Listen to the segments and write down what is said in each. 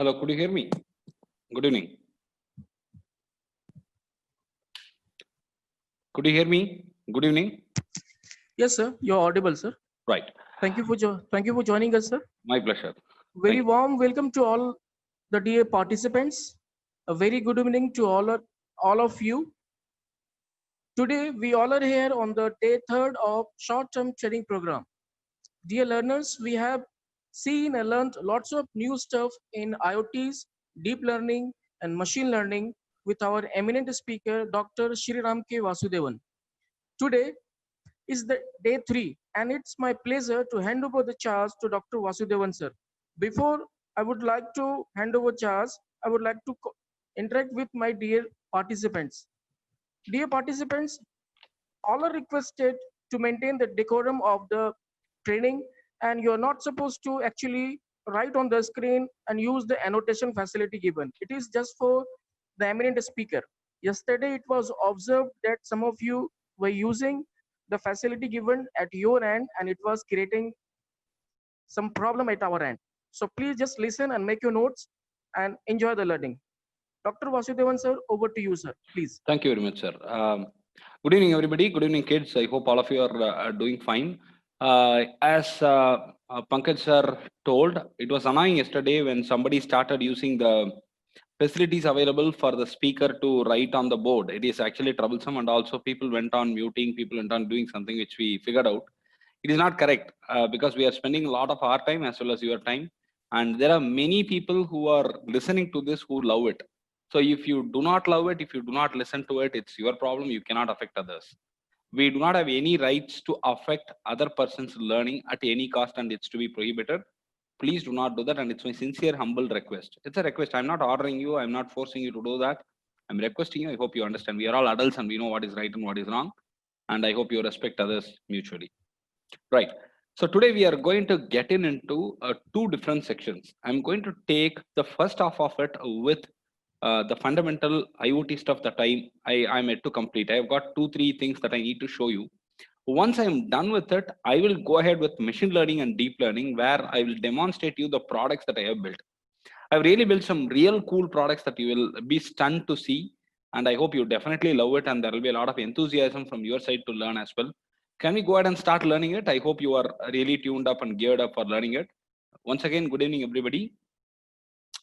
Hello, could you hear me? Good evening. Could you hear me? Good evening. Yes, sir. You're audible, sir. Right. Thank you for joining us, sir. My pleasure. Very Thank you. warm welcome to all the dear participants. A very good evening to all of you. Today we all are here on the day third of short-term training program. Dear learners, we have seen and learned lots of new stuff in IoTs, deep learning, and machine learning with our eminent speaker, Dr. Shriram K. Vasudevan. Today is the day 3, and it's my pleasure to hand over the charge to Dr. Vasudevan, sir. Before I would like to hand over charge, I would like to interact with my dear participants. Dear participants, all are requested to maintain the decorum of the training, and you're not supposed to actually write on the screen and use the annotation facility given. It is just for the eminent speaker. Yesterday it was observed that some of you were using the facility given at your end, and it was creating some problem at our end. So please just listen and make your notes and enjoy the learning. Dr. Vasudevan, sir, over to you, sir, please. Thank you very much, sir. Good evening, everybody. Good evening, kids. I hope all of you are doing fine. As Pankaj sir told, it was annoying yesterday when somebody started using the facilities available for the speaker to write on the board. It is actually troublesome, and also people went on muting, people went on doing something which we figured out. It is not correct because we are spending a lot of our time as well as your time, and there are many people who are listening to this who love it. So if you do not love it, if you do not listen to it, it's your problem. You cannot affect others. We do not have any rights to affect other person's learning at any cost, and it's to be prohibited. Please do not do that, and it's my sincere humble request. It's a request. I'm not ordering you, I'm not forcing you to do that. I'm requesting you. I hope you understand. We are all adults and we know what is right and what is wrong, and I hope you respect others mutually. Right. So today we are going to get into two different sections. I'm going to take the first half of it with the fundamental IoT stuff that I'm yet to complete. I've got 2-3 things that I need to show you. Once I'm done with it, I will go ahead with machine learning and deep learning, where I will demonstrate you the products that I have built. I've really built some real cool products that you will be stunned to see, and I hope you definitely love it, and there will be a lot of enthusiasm from your side to learn as well. Can we go ahead and start learning it? I hope you are really tuned up and geared up for learning it. Once again, good evening, everybody.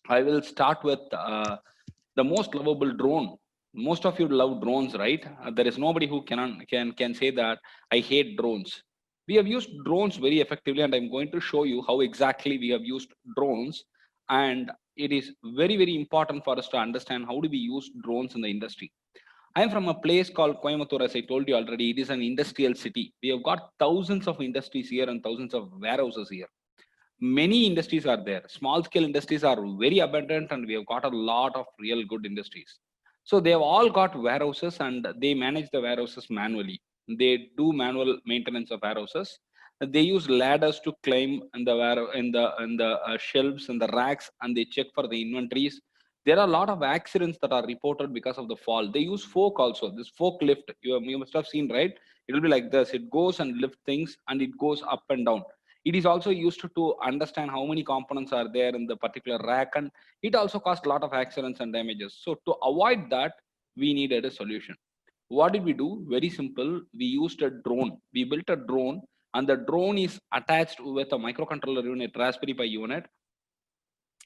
I will start with the most lovable drone. Most of you love drones, right? There is nobody who can say that I hate drones. We have used drones very effectively, and I'm going to show you how exactly we have used drones. And it is very, very important for us to understand how do we use drones in the industry. I am from a place called Coimbatore, as I told you already. It is an industrial city. We have got thousands of industries here and thousands of warehouses here. Many industries are there. Small scale industries are very abundant, and we have got a lot of real good industries. So they have all got warehouses, and they manage the warehouses manually. They do manual maintenance of warehouses. They use ladders to climb in the shelves and the racks, and they check for the inventories. There are a lot of accidents that are reported because of the fall. They use fork also. This fork lift, you must have seen, right? It will be like this. It goes and lift things, and it goes up and down. It is also used to understand how many components are there in the particular rack, and it also caused a lot of accidents and damages. So to avoid that, we needed a solution. What did we do? Very simple. We used a drone. We built a drone, and the drone is attached with a microcontroller unit, Raspberry Pi unit,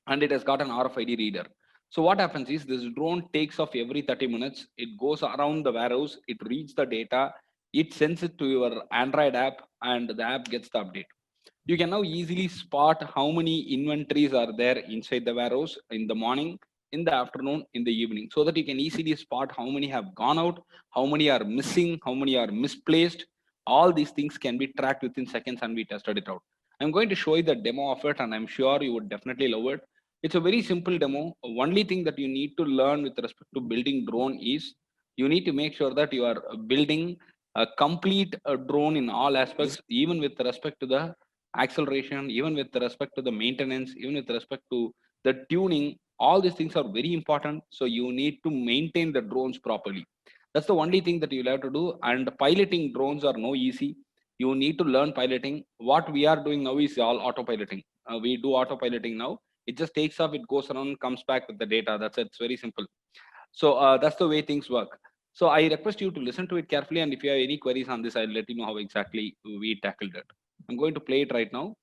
and it has got an RFID reader. So what happens is this drone takes off every 30 minutes. It goes around the warehouse, it reads the data, it sends it to your Android app, and the app gets the update. You can now easily spot how many inventories are there inside the warehouse in the morning, in the afternoon, in the evening, so that you can easily spot how many have gone out, how many are missing, how many are misplaced. All these things can be tracked within seconds, and we tested it out. I'm going to show you the demo of it, and I'm sure you would definitely love it. It's a very simple demo. Only thing that you need to learn with respect to building drone is you need to make sure that you are building a complete drone in all aspects, even with respect to the acceleration, even with respect to the maintenance, even with respect to the tuning. All these things are very important. So you need to maintain the drones properly. That's the only thing that you'll have to do. And piloting drones are no easy. You need to learn piloting. What we are doing now is all autopiloting. We do autopiloting now. It just takes off, it goes around, comes back with the data. That's it. It's very simple. So that's the way things work. So I request you to listen to it carefully, and if you have any queries on this, I'll let you know how exactly we tackled it. I'm going to play it right now.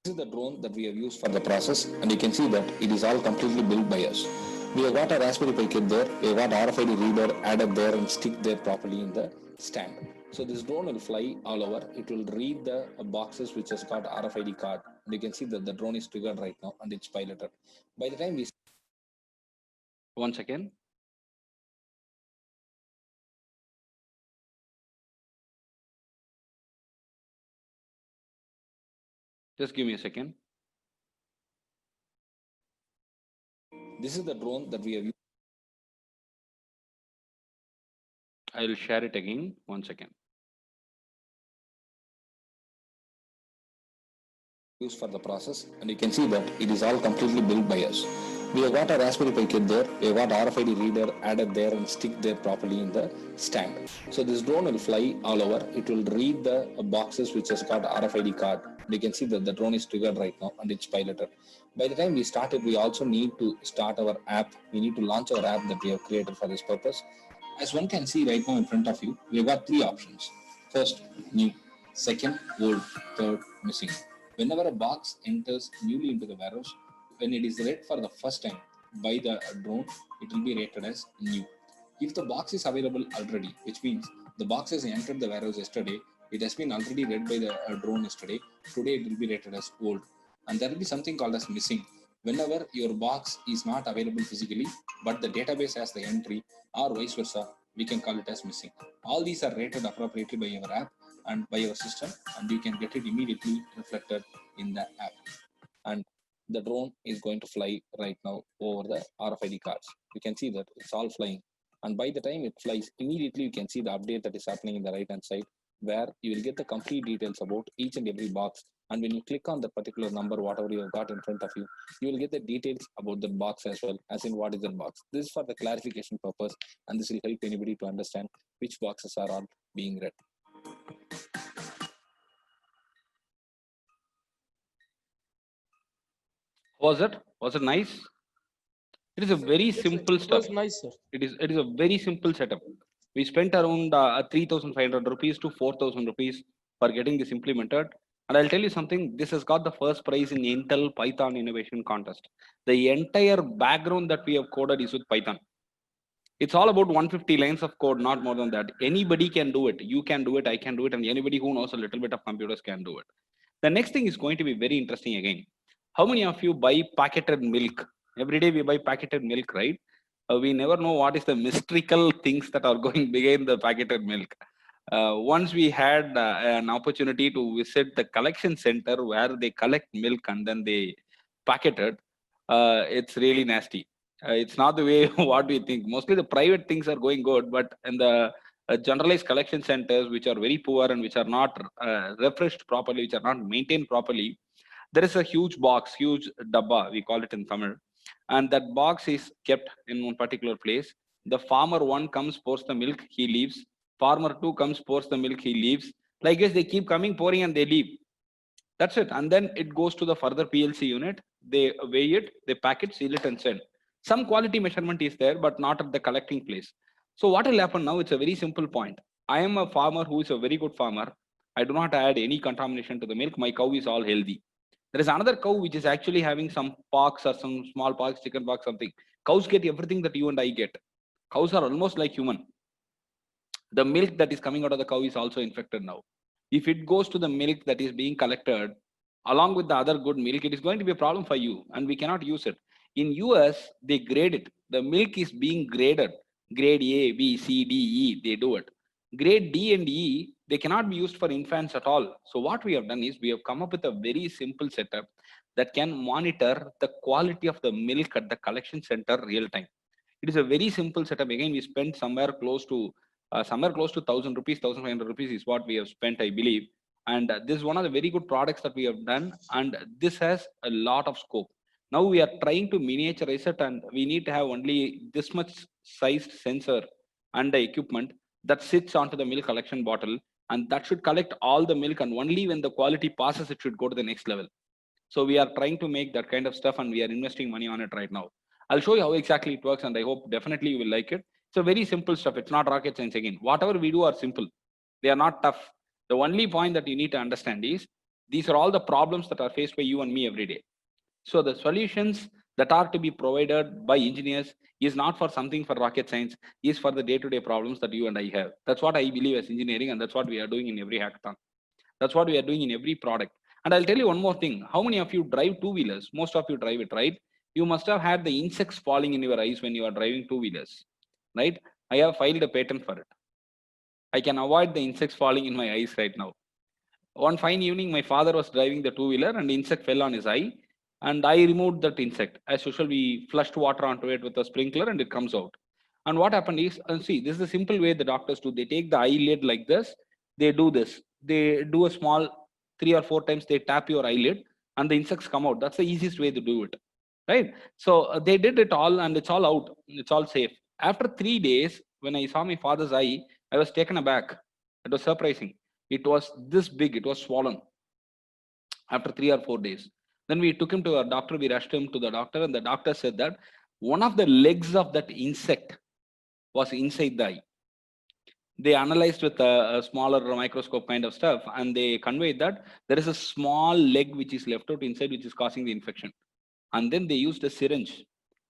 This is the drone that we have used for the process, and you can see that it is all completely built by us. We have got a Raspberry Pi kit there, we have got RFID reader added there and stick there properly in the stand. So this drone will fly all over. It will read the boxes which has got RFID card. And you can see that the drone is triggered right now and it's piloted. By the time we... One second. Just give me a second. This is the drone that we have used. I'll share it again. One second. Used for the process, and you can see that it is all completely built by us. We have got a Raspberry Pi kit there, we have got RFID reader added there and stick there properly in the stand. So this drone will fly all over. It will read the boxes which has got RFID card. You can see that the drone is triggered right now and it's piloted. By the time we started, we also need to start our app. We need to launch our app that we have created for this purpose. As one can see right now in front of you, we have got three options. First, new. Second, old. Third, missing. Whenever a box enters newly into the warehouse, when it is read for the first time by the drone, it will be rated as new. If the box is available already, which means the box has entered the warehouse yesterday, it has been already read by the drone yesterday, today it will be rated as old. And there will be something called as missing. Whenever your box is not available physically, but the database has the entry or vice versa, we can call it as missing. All these are rated appropriately by your app and by your system, and you can get it immediately reflected in the app. And the drone is going to fly right now over the RFID cards. You can see that it's all flying. And by the time it flies, immediately you can see the update that is happening in the right hand side, where you will get the complete details about each and every box. And when you click on the particular number, whatever you have got in front of you, you will get the details about the box as well, as in what is the box. This is for the clarification purpose, and this will help anybody to understand which boxes are all being read. Was it nice? It is a very simple It stuff. was nice, sir. It is a very simple setup. We spent around 3,500 rupees to 4,000 rupees for getting this implemented. And I'll tell you something, this has got the first prize in Intel Python Innovation Contest. The entire background that we have coded is with Python. It's all about 150 lines of code, not more than that. Anybody can do it. You can do it, I can do it, and anybody who knows a little bit of computers can do it. The next thing is going to be very interesting again. How many of you buy packeted milk? Every day we buy packeted milk, right? We never know what is the mystical things that are going behind the packeted milk. Once we had an opportunity to visit the collection center where they collect milk and then they packet it. It's really nasty. It's not the way what we think. Mostly the private things are going good, but in the generalized collection centers, which are very poor and which are not refreshed properly, which are not maintained properly, there is a huge box, huge dabba, we call it in Tamil, and that box is kept in one particular place. The farmer one comes, pours the milk, he leaves. Farmer two comes, pours the milk, he leaves. Like this, they keep coming, pouring, and they leave. That's it. And then it goes to the further PLC unit. They weigh it, they pack it, seal it, and send. Some quality measurement is there, but not at the collecting place. So what will happen now? It's a very simple point. I am a farmer who is a very good farmer. I do not add any contamination to the milk. My cow is all healthy. There is another cow which is actually having some pox or some small pox, chicken pox, something. Cows get everything that you and I get. Cows are almost like human. The milk that is coming out of the cow is also infected now. If it goes to the milk that is being collected along with the other good milk, it is going to be a problem for you, and we cannot use it. In US, they grade it. The milk is being graded. Grade A, B, C, D, E, they do it. Grade D and E, they cannot be used for infants at all. So what we have done is we have come up with a very simple setup that can monitor the quality of the milk at the collection center real time. It is a very simple setup. Again, we spent somewhere close to 1,000 rupees, 1,500 rupees is what we have spent, I believe. And this is one of the very good products that we have done. And this has a lot of scope. Now we are trying to miniaturize it, and we need to have only this much sized sensor and the equipment that sits onto the milk collection bottle, and that should collect all the milk, and only when the quality passes, it should go to the next level. So we are trying to make that kind of stuff and we are investing money on it right now. I'll show you how exactly it works and I hope definitely you will like it. It's a very simple stuff. It's not rocket science again. Whatever we do are simple. They are not tough. The only point that you need to understand is these are all the problems that are faced by you and me every day. So the solutions that are to be provided by engineers is not for something for rocket science, is for the day-to-day problems that you and I have. That's what I believe as engineering, and that's what we are doing in every hackathon. That's what we are doing in every product. And I'll tell you one more thing. How many of you drive two-wheelers? Most of you drive it, right? You must have had the insects falling in your eyes when you are driving two-wheelers, right? I have filed a patent for it. I can avoid the insects falling in my eyes right now. One fine evening, my father was driving the two-wheeler and the insect fell on his eye. And I removed that insect. As usual, we flushed water onto it with a sprinkler and it comes out. And what happened is, and see, this is the simple way the doctors do. They take the eyelid like this, they do this. They do a small 3 or 4 times, they tap your eyelid and the insects come out. That's the easiest way to do it, right? So they did it all and it's all out. It's all safe. After 3 days, when I saw my father's eye, I was taken aback. It was surprising. It was this big, it was swollen after 3 or 4 days. Then we took him to our doctor, we rushed him to the doctor, and the doctor said that one of the legs of that insect was inside the eye. They analyzed with a smaller microscope kind of stuff, and they conveyed that there is a small leg which is left out inside, which is causing the infection. And then they used a syringe,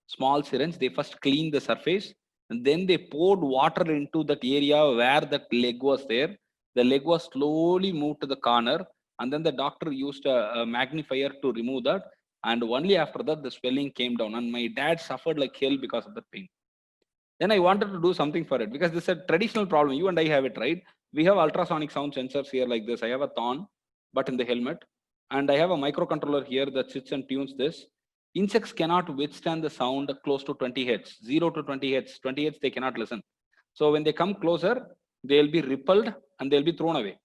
small syringe. They first cleaned the surface, and then they poured water into that area where that leg was there. The leg was slowly moved to the corner, and then the doctor used a magnifier to remove that. And only after that, the swelling came down. And my dad suffered like hell because of the pain. Then I wanted to do something for it because this is a traditional problem. You and I have it, right? We have ultrasonic sound sensors here like this. I have a thorn, but in the helmet. And I have a microcontroller here that sits and tunes this. Insects cannot withstand the sound close to 20 hertz, 0 to 20 hertz. 20 hertz, they cannot listen. So when they come closer, they'll be repelled and they'll be thrown away.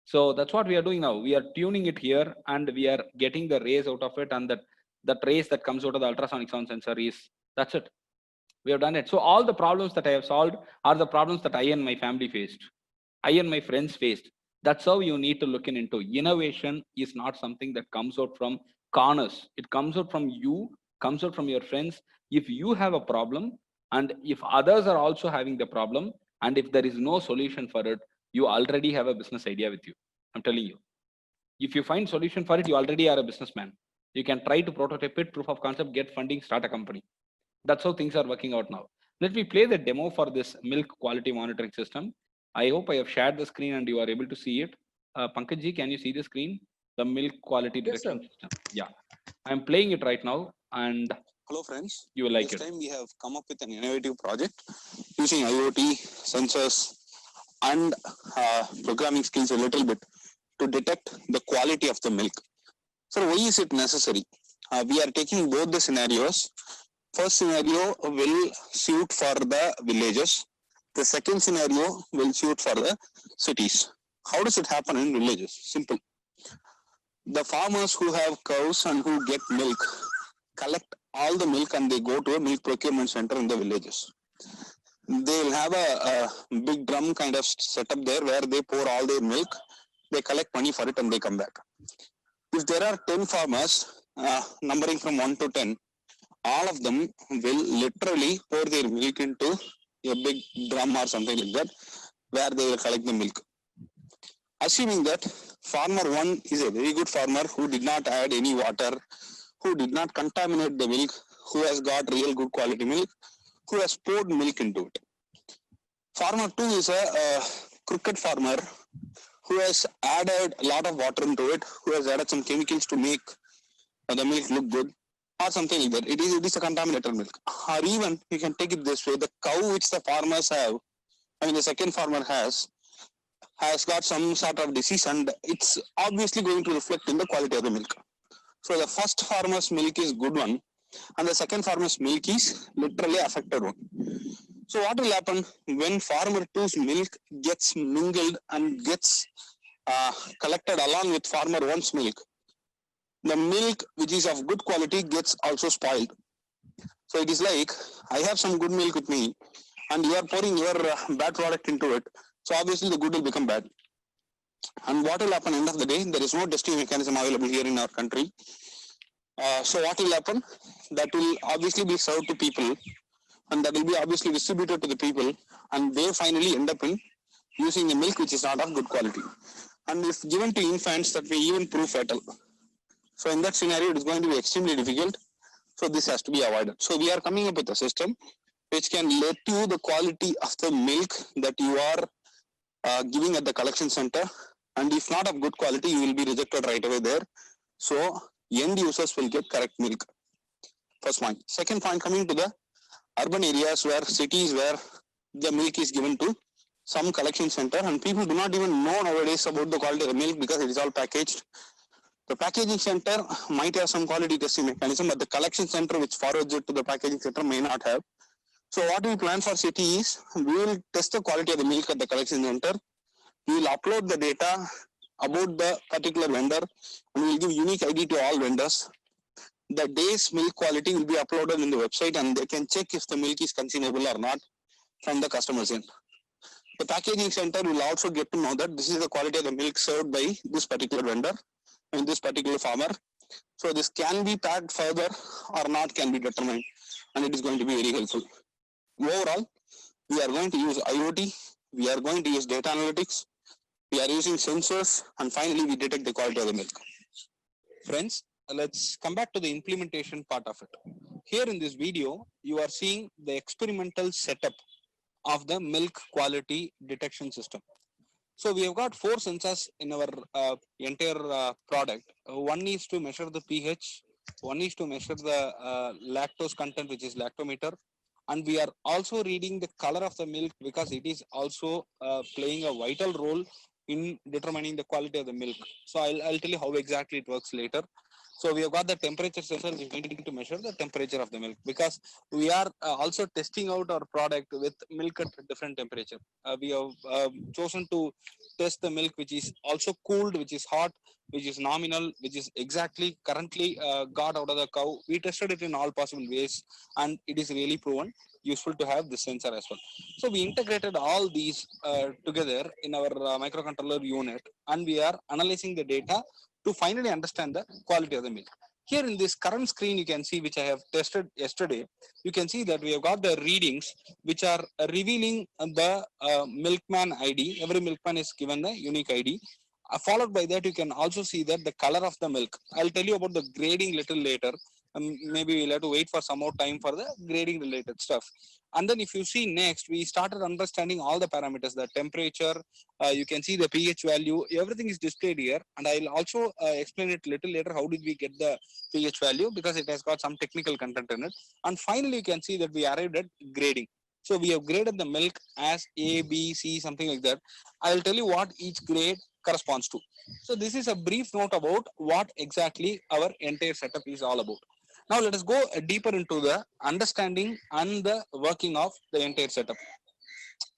So that's what we are doing now. We are tuning it here and we are getting the rays out of it, and that rays that comes out of the ultrasonic sound sensor that's it. We have done it. So all the problems that I have solved are the problems that I and my family faced. I and my friends faced. That's how you need to look into. Innovation is not something that comes out from corners. It comes out from you, comes out from your friends. If you have a problem and if others are also having the problem, and if there is no solution for it, you already have a business idea with you. I'm telling you. If you find solution for it, you already are a businessman. You can try to prototype it, proof of concept, get funding, start a company. That's how things are working out now. Let me play the demo for this milk quality monitoring system. I hope I have shared the screen and you are able to see it. Pankaj ji, can you see the screen? The milk quality detection system. Yeah, I'm playing it right now and hello friends, you will like this it. time we have come up with an innovative project using IoT, sensors and programming skills a little bit to detect the quality of the milk. So why is it necessary? We are taking both the scenarios. First scenario will suit for the villages. The second scenario will suit for the cities. How does it happen in villages? Simple. The farmers who have cows and who get milk collect all the milk and they go to a milk procurement center in the villages. They will have a big drum kind of setup there where they pour all their milk, they collect money for it and they come back. If there are 10 farmers, numbering from 1 to 10, all of them will literally pour their milk into a big drum or something like that, where they will collect the milk. Assuming that farmer 1 is a very good farmer who did not add any water, who did not contaminate the milk, who has got real good quality milk, who has poured milk into it. Farmer 2 is a crooked farmer who has added a lot of water into it, who has added some chemicals to make the milk look good, or something like that. It is a contaminated milk. Or even, you can take it this way, the cow which the farmers have, the second farmer has got some sort of disease and it's obviously going to reflect in the quality of the milk. So the first farmer's milk is good one and the second farmer's milk is literally affected one. So what will happen when farmer 2's milk gets mingled and gets collected along with farmer 1's milk? The milk which is of good quality gets also spoiled. So it is like, I have some good milk with me and you are pouring your bad product into it. So obviously the good will become bad. And what will happen end of the day? There is no testing mechanism available here in our country. So what will happen? That will obviously be served to people, and that will be obviously distributed to the people, and they finally end up in using a milk which is not of good quality. And if given to infants, that may even prove fatal. So in that scenario, it is going to be extremely difficult. So this has to be avoided. So we are coming up with a system which can let you the quality of the milk that you are giving at the collection center. And if not of good quality, you will be rejected right away there. So end users will get correct milk. First point. Second point, coming to the urban areas where cities where the milk is given to some collection center, and people do not even know nowadays about the quality of the milk because it is all packaged. The packaging center might have some quality testing mechanism, but the collection center which forwards it to the packaging center may not have. So what we plan for city is we will test the quality of the milk at the collection center. We will upload the data about the particular vendor, and we will give unique ID to all vendors. The day's milk quality will be uploaded in the website, and they can check if the milk is consumable or not from the customer's end. The packaging center will also get to know that this is the quality of the milk served by this particular vendor and this particular farmer. So this can be packed further or not can be determined, and it is going to be very helpful. Overall, we are going to use IoT, we are going to use data analytics, we are using sensors, and finally we detect the quality of the milk. Friends, let's come back to the implementation part of it. Here in this video, you are seeing the experimental setup of the milk quality detection system. So we have got 4 sensors in our entire product. One is to measure the pH, one is to measure the lactose content, which is lactometer, and we are also reading the color of the milk because it is also playing a vital role in determining the quality of the milk. So I'll tell you how exactly it works later. So we have got the temperature sensor, which is going to measure the temperature of the milk, because we are also testing out our product with milk at different temperature. We have chosen to test the milk which is also cooled, which is hot, which is nominal, which is exactly currently got out of the cow. We tested it in all possible ways, and it is really proven useful to have this sensor as well. So we integrated all these together in our microcontroller unit, and we are analyzing the data to finally understand the quality of the milk. Here in this current screen, you can see, which I have tested yesterday, you can see that we have got the readings which are revealing the milkman ID. Every milkman is given the unique ID. Followed by that, you can also see that the color of the milk. I'll tell you about the grading little later. Maybe we'll have to wait for some more time for the grading related stuff. And then if you see next, we started understanding all the parameters, the temperature, you can see the pH value, everything is displayed here. And I'll also explain it little later, how did we get the pH value, because it has got some technical content in it. And finally, you can see that we arrived at grading. So we have graded the milk as A, B, C, something like that. I'll tell you what each grade corresponds to. So this is a brief note about what exactly our entire setup is all about. Now let us go deeper into the understanding and the working of the entire setup.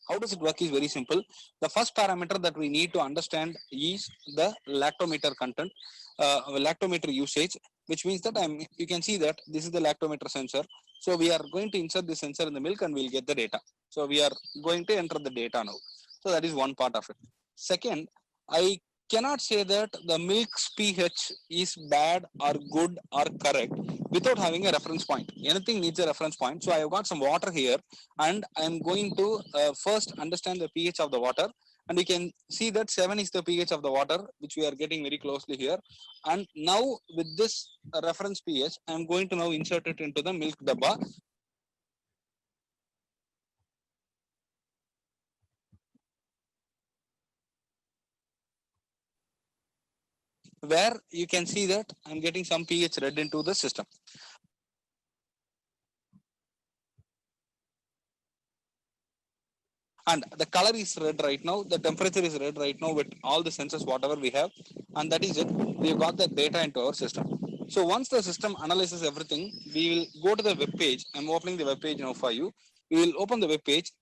How does it work is very simple. The first parameter that we need to understand is the lactometer content, lactometer usage, which means that you can see that this is the lactometer sensor. So we are going to insert the sensor in the milk and we'll get the data. So we are going to enter the data now. So that is one part of it. Second, I cannot say that the milk's pH is bad or good or correct without having a reference point. Anything needs a reference point. So I have got some water here, and I'm going to first understand the pH of the water. And you can see that 7 is the pH of the water, which we are getting very closely here. And now with this reference pH, I'm going to now insert it into the milk dabba. Where you can see that I'm getting some pH read into the system. And the color is red right now, the temperature is red right now with all the sensors, whatever we have, and that is it. We've got the data into our system. So once the system analyzes everything, we will go to the web page. I'm opening the web page now for you. We will open the web page.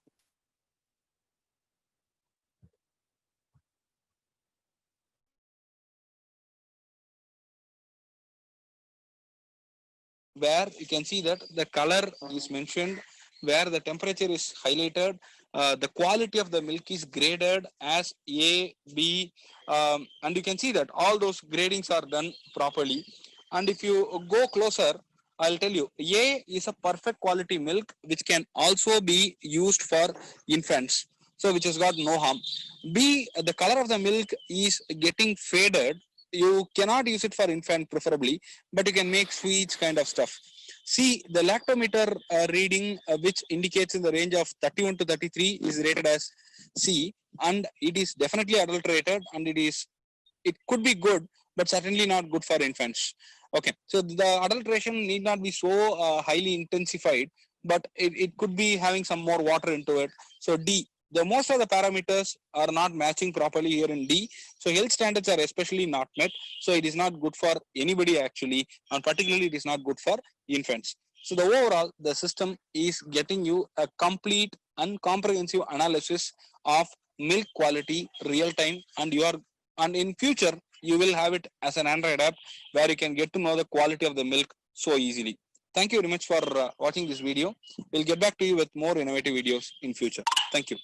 Where you can see that the color is mentioned, where the temperature is highlighted, the quality of the milk is graded as A, B, and you can see that all those gradings are done properly. And if you go closer, I'll tell you, A is a perfect quality milk, which can also be used for infants. So which has got no harm. B, the color of the milk is getting faded. You cannot use it for infant preferably, but you can make sweets kind of stuff. C, the lactometer reading, which indicates in the range of 31 to 33 is rated as C, and it is definitely adulterated, and it could be good, but certainly not good for infants. Okay, so the adulteration need not be so highly intensified, but it could be having some more water into it. So D, the most of the parameters are not matching properly here in D. So health standards are especially not met. So it is not good for anybody actually, and particularly it is not good for infants. So the overall, the system is getting you a complete and comprehensive analysis of milk quality real time, and in future you will have it as an Android app where you can get to know the quality of the milk so easily. Thank you very much for watching this video. We'll get back to you with more innovative videos in future. Thank you.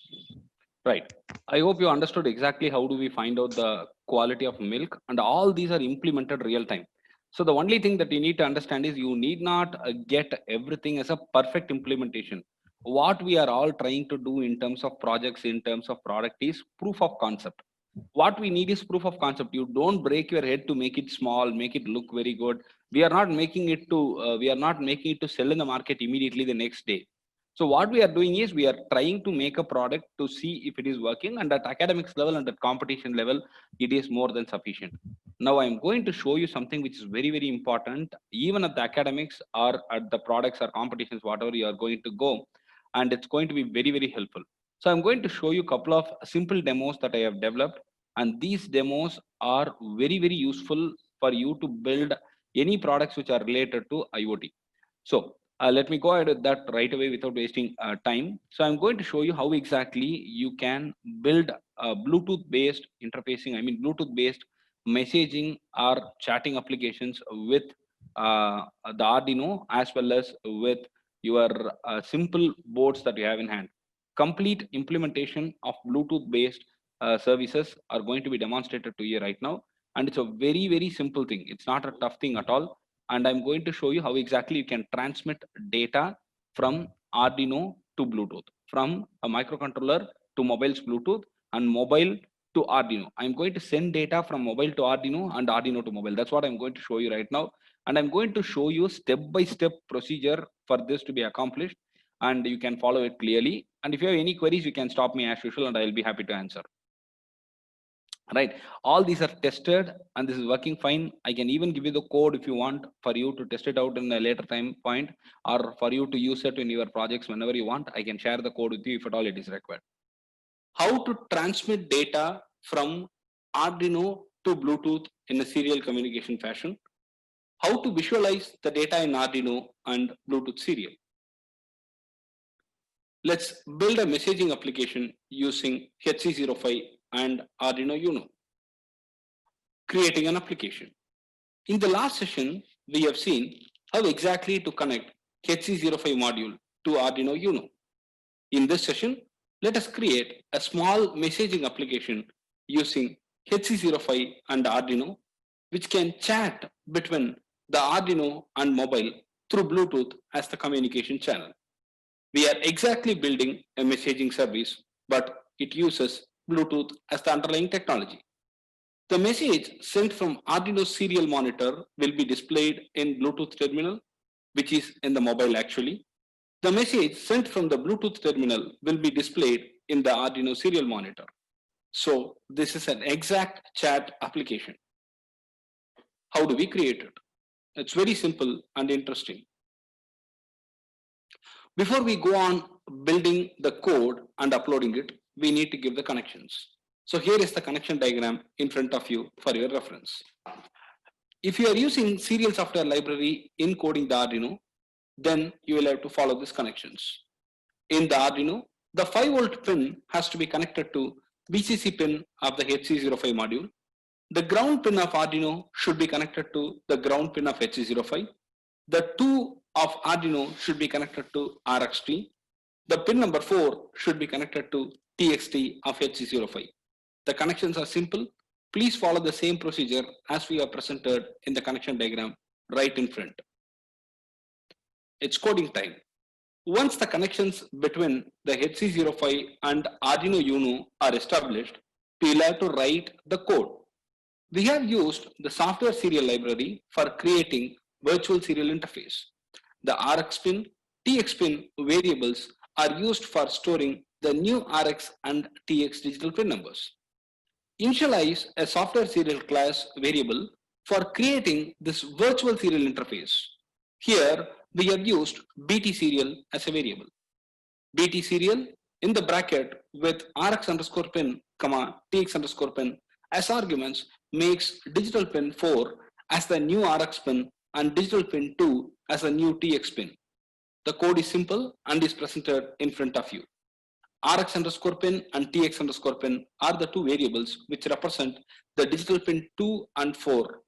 Right. I hope you understood exactly how do we find out the quality of milk, and all these are implemented real time. So the only thing that you need to understand is you need not get everything as a perfect implementation. What we are all trying to do in terms of projects, in terms of product, is proof of concept. What we need is proof of concept. You don't break your head to make it small, make it look very good. We are not making it to sell in the market immediately the next day. So what we are doing is we are trying to make a product to see if it is working, and at academics level and at competition level, it is more than sufficient. Now I'm going to show you something which is very, very important, even at the academics or at the products or competitions, whatever you are going to go, and it's going to be very, very helpful. So I'm going to show you a couple of simple demos that I have developed, and these demos are very, very useful for you to build any products which are related to IoT. So let me go ahead with that right away without wasting time. So I'm going to show you how exactly you can build Bluetooth-based interfacing, Bluetooth-based messaging or chatting applications with the Arduino, as well as with your simple boards that you have in hand. Complete implementation of Bluetooth-based services are going to be demonstrated to you right now. And it's a very, very simple thing. It's not a tough thing at all. And I'm going to show you how exactly you can transmit data from Arduino to Bluetooth, from a microcontroller to mobile's Bluetooth, and mobile to Arduino. I'm going to send data from mobile to Arduino and Arduino to mobile. That's what I'm going to show you right now. And I'm going to show you step-by-step procedure for this to be accomplished, and you can follow it clearly. And if you have any queries, you can stop me as usual, and I'll be happy to answer. Right, all these are tested and this is working fine. I can even give you the code if you want, for you to test it out in a later time point, or for you to use it in your projects whenever you want. I can share the code with you if at all it is required. How to transmit data from Arduino to Bluetooth in a serial communication fashion. How to visualize the data in Arduino and Bluetooth serial. Let's build a messaging application using HC05 and Arduino Uno. Creating an application. In the last session, we have seen how exactly to connect HC05 module to Arduino Uno. In this session, let us create a small messaging application using HC05 and Arduino, which can chat between the Arduino and mobile through Bluetooth as the communication channel. We are exactly building a messaging service, but it uses Bluetooth as the underlying technology. The message sent from Arduino serial monitor will be displayed in Bluetooth terminal, which is in the mobile actually. The message sent from the Bluetooth terminal will be displayed in the Arduino serial monitor. So this is an exact chat application. How do we create it? It's very simple and interesting. Before we go on building the code and uploading it, we need to give the connections. So here is the connection diagram in front of you for your reference. If you are using serial software library in coding the Arduino, then you will have to follow these connections. In the Arduino, the 5-volt pin has to be connected to VCC pin of the HC05 module. The ground pin of Arduino should be connected to the ground pin of HC05. The 2 of Arduino should be connected to RXT. The pin number 4 should be connected to TXT of HC05. The connections are simple. Please follow the same procedure as we have presented in the connection diagram right in front. It's coding time. Once the connections between the HC05 and Arduino Uno are established, we'll have to write the code. We have used the software serial library for creating virtual serial interface. The RX pin, TX pin variables are used for storing the new RX and TX digital pin numbers. Initialize a software serial class variable for creating this virtual serial interface. Here we have used BT serial as a variable. BT serial in the bracket with RX underscore pin, comma, TX underscore pin as arguments makes digital pin 4 as the new RX pin and digital pin 2 as the new TX pin. The code is simple and is presented in front of you. RX underscore pin and TX underscore pin are the two variables which represent the digital pin 2 and 4.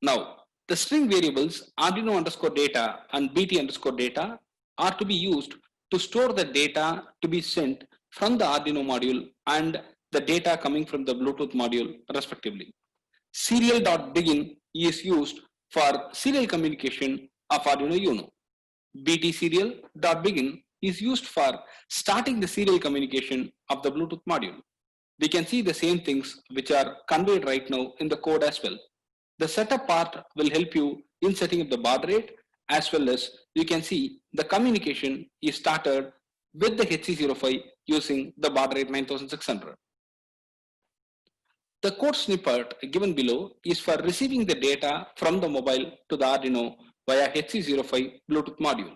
Now, the string variables Arduino underscore data and BT underscore data are to be used to store the data to be sent from the Arduino module and the data coming from the Bluetooth module respectively. Serial.begin is used for serial communication of Arduino Uno. BT serial.begin is used for starting the serial communication of the Bluetooth module. We can see the same things which are conveyed right now in the code as well. The setup part will help you in setting up the baud rate, as well as you can see the communication is started with the HC05 using the baud rate 9600. The code snippet given below is for receiving the data from the mobile to the Arduino via HC05 Bluetooth module.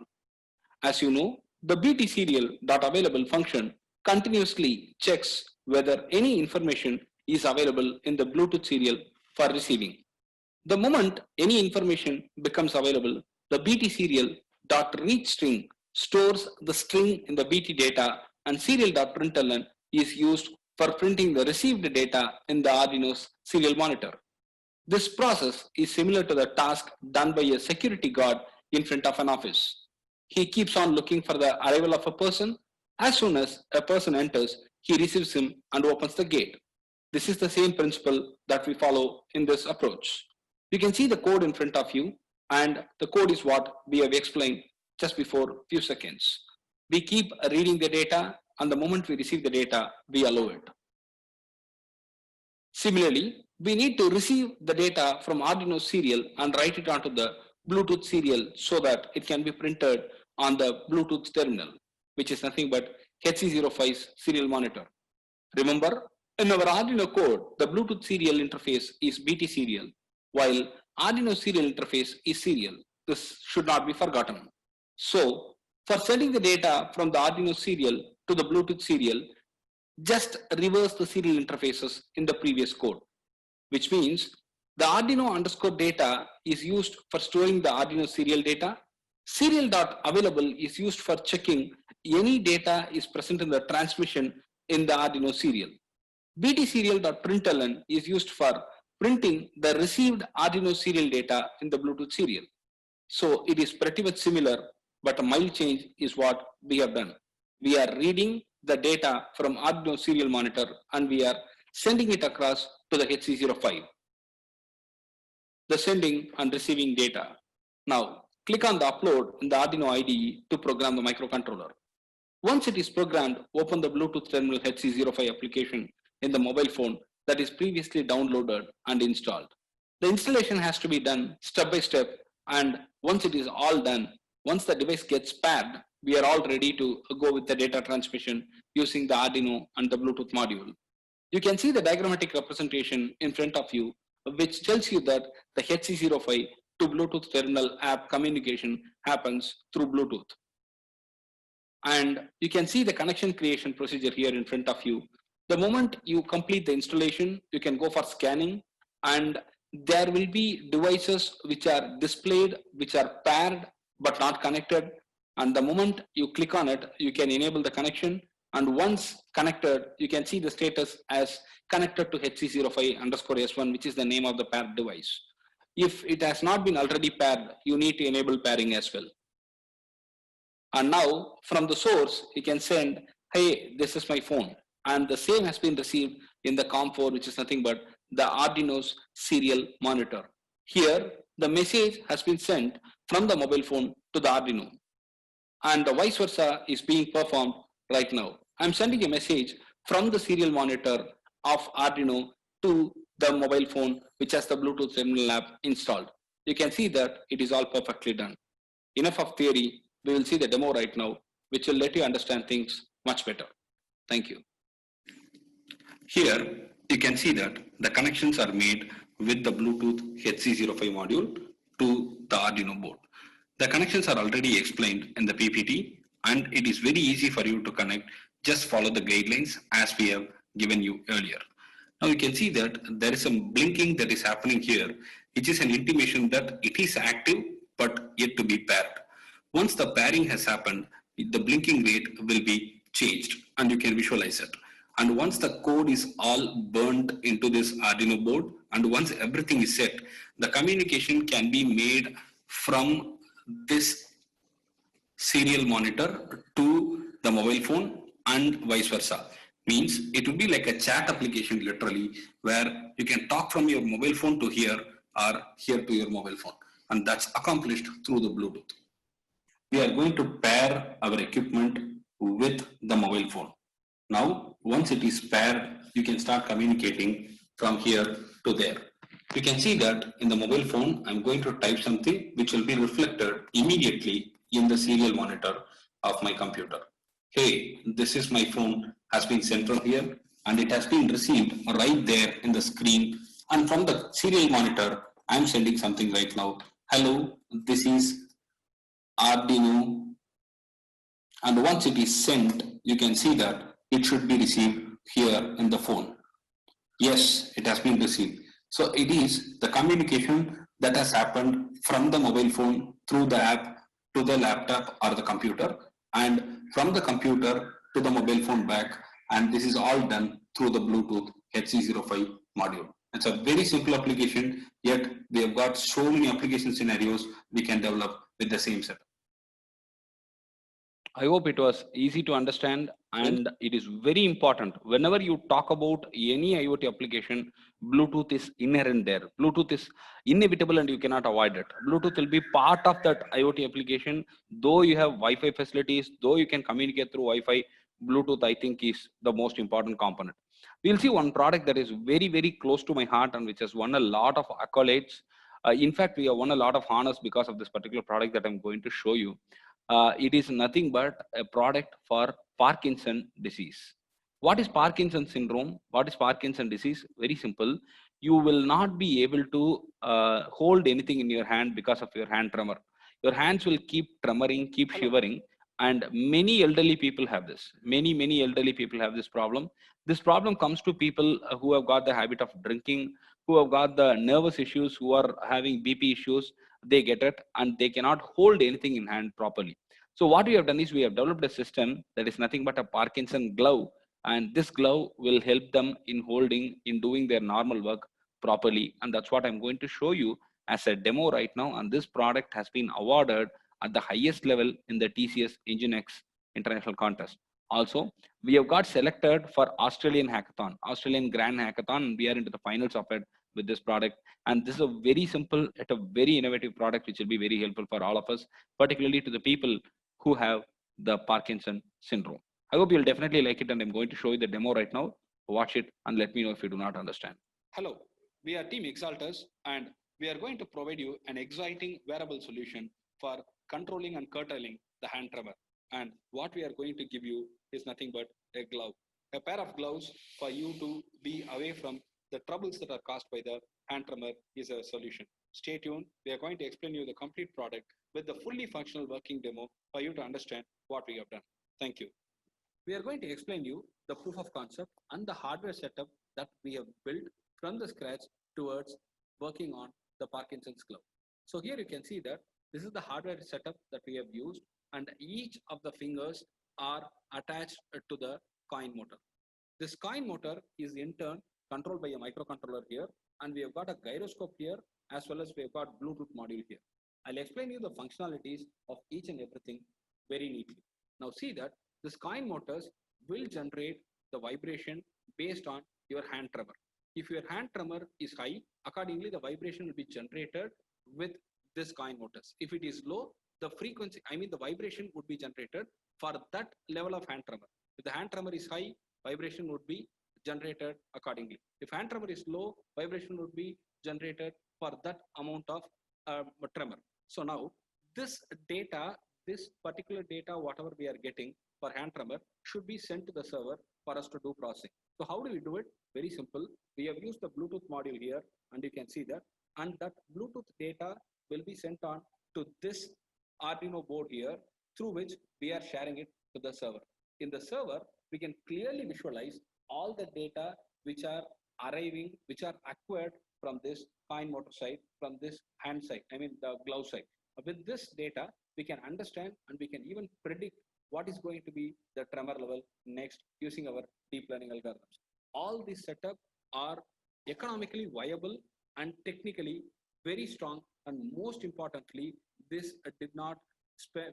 As you know, the BT serial.available function continuously checks whether any information is available in the Bluetooth serial for receiving. The moment any information becomes available, the BT serial.reach string stores the string in the BT data and serial.println is used for printing the received data in the Arduino's serial monitor. This process is similar to the task done by a security guard in front of an office. He keeps on looking for the arrival of a person. As soon as a person enters, he receives him and opens the gate. This is the same principle that we follow in this approach. You can see the code in front of you, and the code is what we have explained just before a few seconds. We keep reading the data, and the moment we receive the data, we allow it. Similarly, we need to receive the data from Arduino serial and write it onto the Bluetooth serial so that it can be printed on the Bluetooth terminal, which is nothing but HC05's serial monitor. Remember, in our Arduino code, the Bluetooth serial interface is BT serial, while Arduino serial interface is serial. This should not be forgotten. So, for sending the data from the Arduino serial to the Bluetooth serial, just reverse the serial interfaces in the previous code, which means the Arduino underscore data is used for storing the Arduino serial data. Serial.available is used for checking any data is present in the transmission in the Arduino serial. BT serial.println is used for printing the received Arduino serial data in the Bluetooth serial. So it is pretty much similar, but a mild change is what we have done. We are reading the data from Arduino serial monitor and we are sending it across to the HC05. The sending and receiving data. Now, click on the upload in the Arduino IDE to program the microcontroller. Once it is programmed, open the Bluetooth terminal HC05 application in the mobile phone that is previously downloaded and installed. The installation has to be done step by step, and once it is all done, once the device gets paired, we are all ready to go with the data transmission using the Arduino and the Bluetooth module. You can see the diagrammatic representation in front of you, which tells you that the HC05 to Bluetooth terminal app communication happens through Bluetooth. And you can see the connection creation procedure here in front of you. The moment you complete the installation, you can go for scanning, and there will be devices which are displayed, which are paired but not connected. And the moment you click on it, you can enable the connection. And once connected, you can see the status as connected to HC05_S1, which is the name of the paired device. If it has not been already paired, you need to enable pairing as well. And now from the source, you can send, hey, this is my phone. And the same has been received in the COM4, which is nothing but the Arduino's serial monitor. Here, the message has been sent from the mobile phone to the Arduino, and the vice versa is being performed right now. I'm sending a message from the serial monitor of Arduino to the mobile phone which has the Bluetooth terminal app installed. You can see that it is all perfectly done. Enough of theory. We will see the demo right now, which will let you understand things much better. Thank you. Here, you can see that the connections are made with the Bluetooth HC05 module to the Arduino board. The connections are already explained in the PPT, and it is very easy for you to connect. Just follow the guidelines as we have given you earlier. Now you can see that there is some blinking that is happening here, which is an intimation that it is active but yet to be paired. Once the pairing has happened, the blinking rate will be changed and you can visualize it. And once the code is all burned into this Arduino board, and once everything is set, the communication can be made from this serial monitor to the mobile phone and vice versa. Means it will be like a chat application literally, where you can talk from your mobile phone to here or here to your mobile phone, and that's accomplished through the Bluetooth. We are going to pair our equipment with the mobile phone. Now, once it is paired, you can start communicating from here to there. You can see that in the mobile phone, I'm going to type something which will be reflected immediately in the serial monitor of my computer. Hey, this is my phone, has been sent from here, and it has been received right there in the screen. And from the serial monitor, I'm sending something right now. Hello, this is Arduino. And once it is sent, you can see that it should be received here in the phone. Yes, it has been received. So it is the communication that has happened from the mobile phone through the app to the laptop or the computer, and from the computer to the mobile phone back. And this is all done through the Bluetooth HC05 module. It's a very simple application, yet we have got so many application scenarios we can develop with the same setup. I hope it was easy to understand, and it is very important. Whenever you talk about any IoT application, Bluetooth is inherent there. Bluetooth is inevitable and you cannot avoid it. Bluetooth will be part of that IoT application. Though you have Wi-Fi facilities, though you can communicate through Wi-Fi, Bluetooth I think is the most important component. We'll see one product that is very, very close to my heart and which has won a lot of accolades. In fact, we have won a lot of honors because of this particular product that I'm going to show you. It is nothing but a product for Parkinson disease. What is Parkinson syndrome? What is Parkinson disease? Very simple. You will not be able to hold anything in your hand because of your hand tremor. Your hands will keep tremoring, keep shivering, and many elderly people have this. Many elderly people have this problem. This problem comes to people who have got the habit of drinking, who have got the nervous issues, who are having BP issues. They get it and they cannot hold anything in hand properly. So what we have done is we have developed a system that is nothing but a Parkinson glove, and this glove will help them in holding, in doing their normal work properly. And that's what I'm going to show you as a demo right now. And this product has been awarded at the highest level in the TCS ENGINE-X international contest. Also, we have got selected for Australian Hackathon, Australian Grand Hackathon, and we are into the finals of it with this product. And this is a very simple, yet a very innovative product, which will be very helpful for all of us, particularly to the people who have the Parkinson syndrome. I hope you'll definitely like it, and I'm going to show you the demo right now. Watch it and let me know if you do not understand. Hello, we are Team Exaltus, and we are going to provide you an exciting wearable solution for controlling and curtailing the hand tremor. And what we are going to give you is nothing but a glove, a pair of gloves for you to be away from the troubles that are caused by the hand tremor is a solution. Stay tuned. We are going to explain you the complete product with the fully functional working demo for you to understand what we have done. Thank you. We are going to explain you the proof of concept and the hardware setup that we have built from the scratch towards working on the Parkinson's glove. So here you can see that this is the hardware setup that we have used, and each of the fingers are attached to the coin motor. This coin motor is in turn controlled by a microcontroller here, and we have got a gyroscope here, as well as we have got Bluetooth module here. I'll explain you the functionalities of each and everything very neatly. Now see that this coin motors will generate the vibration based on your hand tremor. If your hand tremor is high, accordingly the vibration will be generated with this coin motors. If it is low, the frequency, I mean the vibration would be generated for that level of hand tremor. If the hand tremor is high, vibration would be generated accordingly. If hand tremor is low, vibration would be generated for that amount of tremor. So now this data, this particular data, whatever we are getting for hand tremor should be sent to the server for us to do processing. So how do we do it? Very simple. We have used the Bluetooth module here, and you can see that, and that Bluetooth data will be sent on to this Arduino board here, through which we are sharing it to the server. In the server, we can clearly visualize all the data which are arriving, which are acquired from this fine motor side, from this hand side, I mean the glove side. With this data, we can understand and we can even predict what is going to be the tremor level next using our deep learning algorithms. All these setup are economically viable and technically very strong, and most importantly, this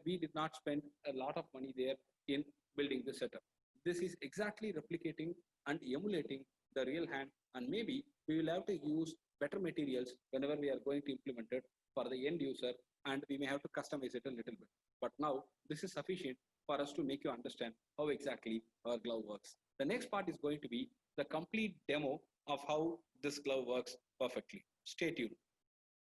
we did not spend a lot of money there in building the setup. This is exactly replicating and emulating the real hand, and maybe we will have to use better materials whenever we are going to implement it for the end user, and we may have to customize it a little bit. But now this is sufficient for us to make you understand how exactly our glove works. The next part is going to be the complete demo of how this glove works perfectly. Stay tuned.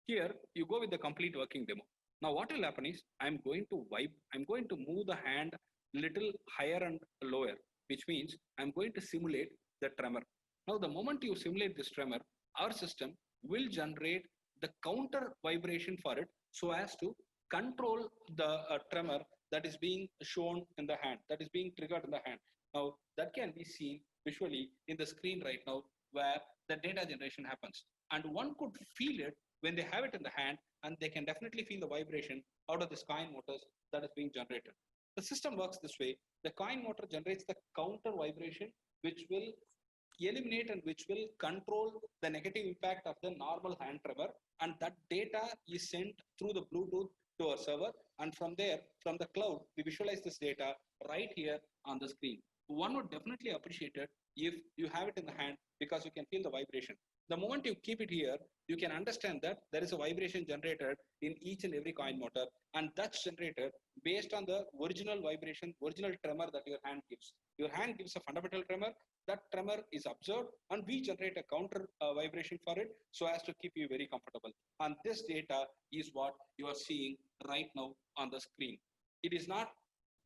Here you go with the complete working demo. Now what will happen is I'm going to move the hand little higher and lower, which means I'm going to simulate the tremor. Now the moment you simulate this tremor, our system will generate the counter vibration for it so as to control the tremor that is being shown in the hand, that is being triggered in the hand. Now that can be seen visually in the screen right now where the data generation happens. And one could feel it when they have it in the hand, and they can definitely feel the vibration out of this coin motors that is being generated. The system works this way. The coin motor generates the counter vibration, which will eliminate and which will control the negative impact of the normal hand tremor, and that data is sent through the Bluetooth to our server, and from there, from the cloud, we visualize this data right here on the screen. One would definitely appreciate it if you have it in the hand, because you can feel the vibration. The moment you keep it here, you can understand that there is a vibration generated in each and every coin motor, and that's generated based on the original vibration, original tremor that your hand gives. Your hand gives a fundamental tremor, that tremor is observed, and we generate a counter vibration for it so as to keep you very comfortable. And this data is what you are seeing right now on the screen. It is not,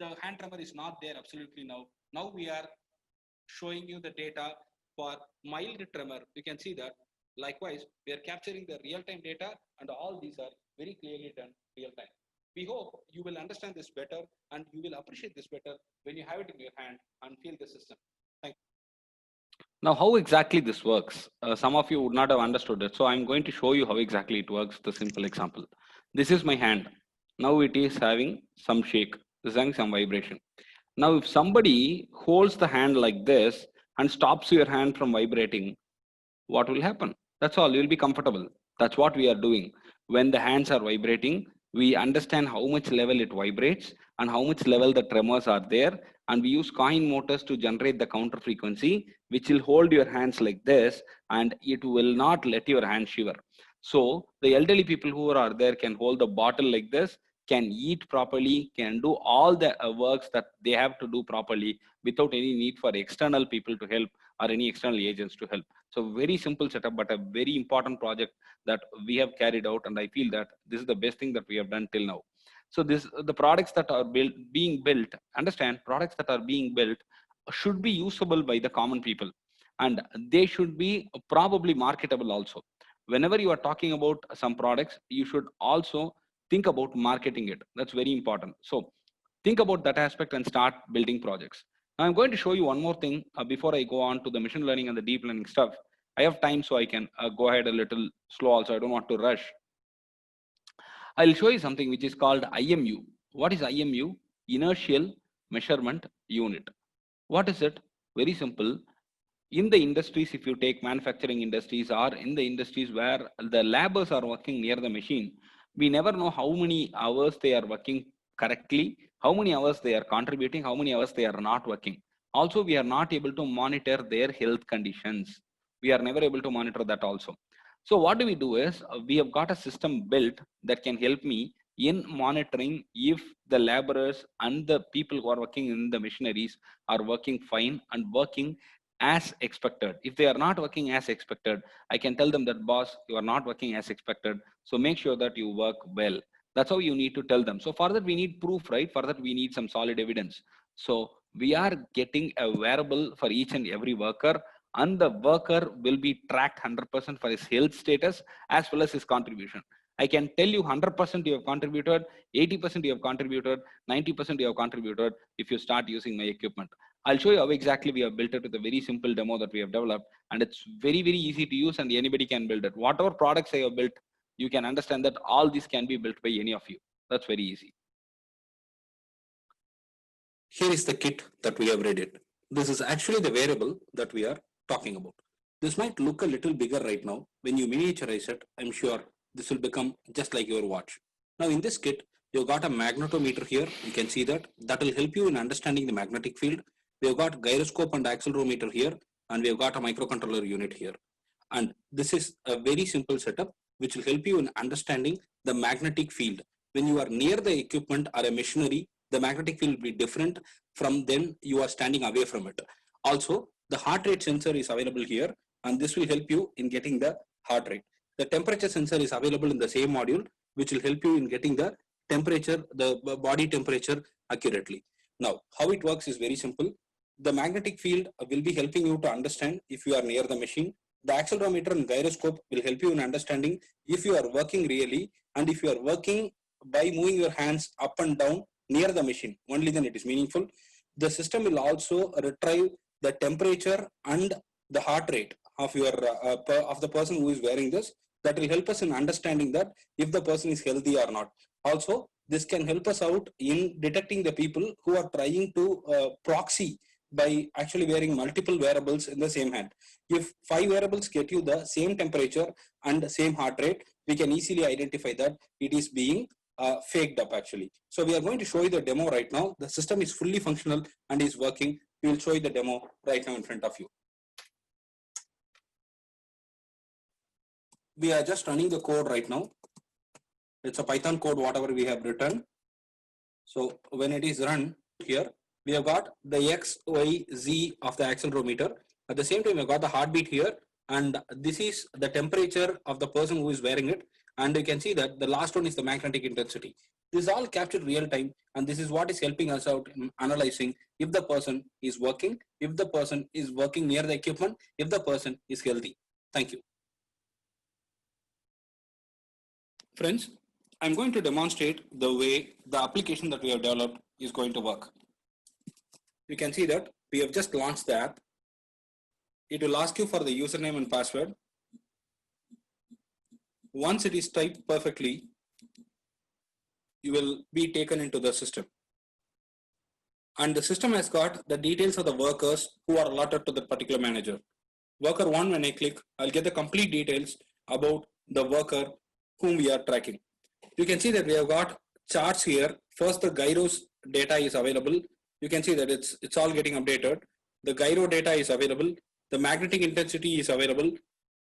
the hand tremor is not there absolutely now. Now we are showing you the data for mild tremor. You can see that. Likewise, we are capturing the real-time data, and all these are very clearly done real-time. We hope you will understand this better, and you will appreciate this better when you have it in your hand and feel the system. Thank you. Now, how exactly this works? Some of you would not have understood it. So I'm going to show you how exactly it works, the simple example. This is my hand. Now it is having some shake, it is having some vibration. Now, if somebody holds the hand like this and stops your hand from vibrating, what will happen? That's all, you'll be comfortable. That's what we are doing. When the hands are vibrating, we understand how much level it vibrates and how much level the tremors are there. And we use coin motors to generate the counter frequency, which will hold your hands like this, and it will not let your hand shiver. So the elderly people who are there can hold the bottle like this, can eat properly, can do all the works that they have to do properly without any need for external people to help or any external agents to help. So very simple setup, but a very important project that we have carried out, and I feel that this is the best thing that we have done till now. So the products that are being built, understand, products that are being built should be usable by the common people, and they should be probably marketable also. Whenever you are talking about some products, you should also think about marketing it. That's very important. So think about that aspect and start building projects. Now I'm going to show you one more thing before I go on to the machine learning and the deep learning stuff. I have time, so I can go ahead a little slow also. I don't want to rush. I'll show you something which is called IMU. What is IMU? Inertial Measurement Unit. What is it? Very simple. In the industries, if you take manufacturing industries or in the industries where the laborers are working near the machine, we never know how many hours they are working correctly, how many hours they are contributing, how many hours they are not working. Also, we are not able to monitor their health conditions. We are never able to monitor that also. So what do we do is we have got a system built that can help me in monitoring if the laborers and the people who are working in the machineries are working fine and working as expected. If they are not working as expected, I can tell them that, boss, you are not working as expected. So make sure that you work well. That's how you need to tell them. So for that, we need proof, right? For that, we need some solid evidence. So we are getting a wearable for each and every worker, and the worker will be tracked 100% for his health status as well as his contribution. I can tell you 100% you have contributed, 80% you have contributed, 90% you have contributed if you start using my equipment. I'll show you how exactly we have built it with a very simple demo that we have developed, and it's very, very easy to use and anybody can build it. Whatever products I have built, you can understand that all these can be built by any of you. That's very easy. Here is the kit that we have readied. This is actually the wearable that we are talking about. This might look a little bigger right now. When you miniaturize it, I'm sure this will become just like your watch. Now in this kit, you've got a magnetometer here. You can see that. That will help you in understanding the magnetic field. We've got gyroscope and accelerometer here, and we've got a microcontroller unit here. And this is a very simple setup which will help you in understanding the magnetic field. When you are near the equipment or a machinery, the magnetic field will be different from then you are standing away from it. Also, the heart rate sensor is available here, and this will help you in getting the heart rate. The temperature sensor is available in the same module, which will help you in getting the temperature, the body temperature accurately. Now, how it works is very simple. The magnetic field will be helping you to understand if you are near the machine. The accelerometer and gyroscope will help you in understanding if you are working really, and if you are working by moving your hands up and down near the machine, only then it is meaningful. The system will also retrieve the temperature and the heart rate of your of the person who is wearing this. That will help us in understanding that if the person is healthy or not. Also, this can help us out in detecting the people who are trying to proxy by actually wearing multiple wearables in the same hand. If 5 wearables get you the same temperature and the same heart rate, we can easily identify that it is being faked up actually. So we are going to show you the demo right now. The system is fully functional and is working. We will show you the demo right now in front of you. We are just running the code right now. It's a Python code, whatever we have written. So when it is run here, we have got the X, Y, Z of the accelerometer. At the same time, we've got the heartbeat here, and this is the temperature of the person who is wearing it. And you can see that the last one is the magnetic intensity. This is all captured real time, and this is what is helping us out in analyzing if the person is working, if the person is working near the equipment, if the person is healthy. Thank you. Friends, I'm going to demonstrate the way the application that we have developed is going to work. You can see that we have just launched the app. It will ask you for the username and password. Once it is typed perfectly, you will be taken into the system. And the system has got the details of the workers who are allotted to the particular manager. Worker 1, when I click, I'll get the complete details about the worker whom we are tracking. You can see that we have got charts here. First, the gyros data is available. You can see that it's all getting updated. The gyro data is available. The magnetic intensity is available.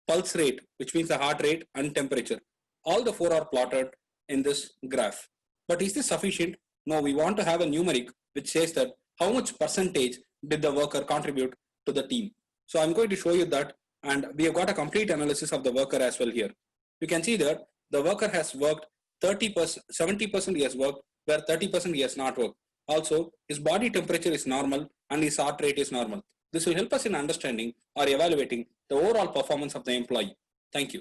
Pulse rate, which means the heart rate, and temperature. All the 4 are plotted in this graph. But is this sufficient? No, we want to have a numeric which says that how much percentage did the worker contribute to the team. So I'm going to show you that, and we have got a complete analysis of the worker as well here. You can see that the worker has worked 30%, 70% he has worked, where 30% he has not worked. Also, his body temperature is normal and his heart rate is normal. This will help us in understanding or evaluating the overall performance of the employee. Thank you.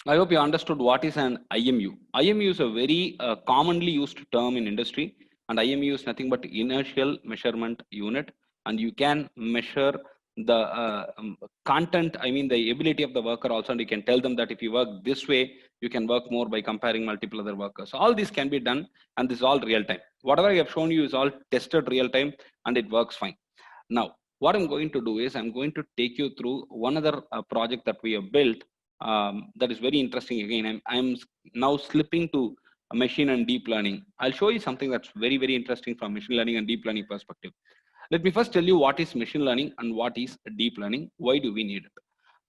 I hope you understood what is an IMU. IMU is a very commonly used term in industry, and IMU is nothing but inertial measurement unit, and you can measure the content, I mean the ability of the worker also, and you can tell them that if you work this way, you can work more by comparing multiple other workers. So all this can be done, and this is all real time. Whatever I have shown you is all tested real time, and it works fine. Now, what I'm going to do is I'm going to take you through one other project that we have built that is very interesting. Again, I'm now slipping to machine and deep learning. I'll show you something that's very, very interesting from machine learning and deep learning perspective. Let me first tell you what is machine learning and what is deep learning. Why do we need it?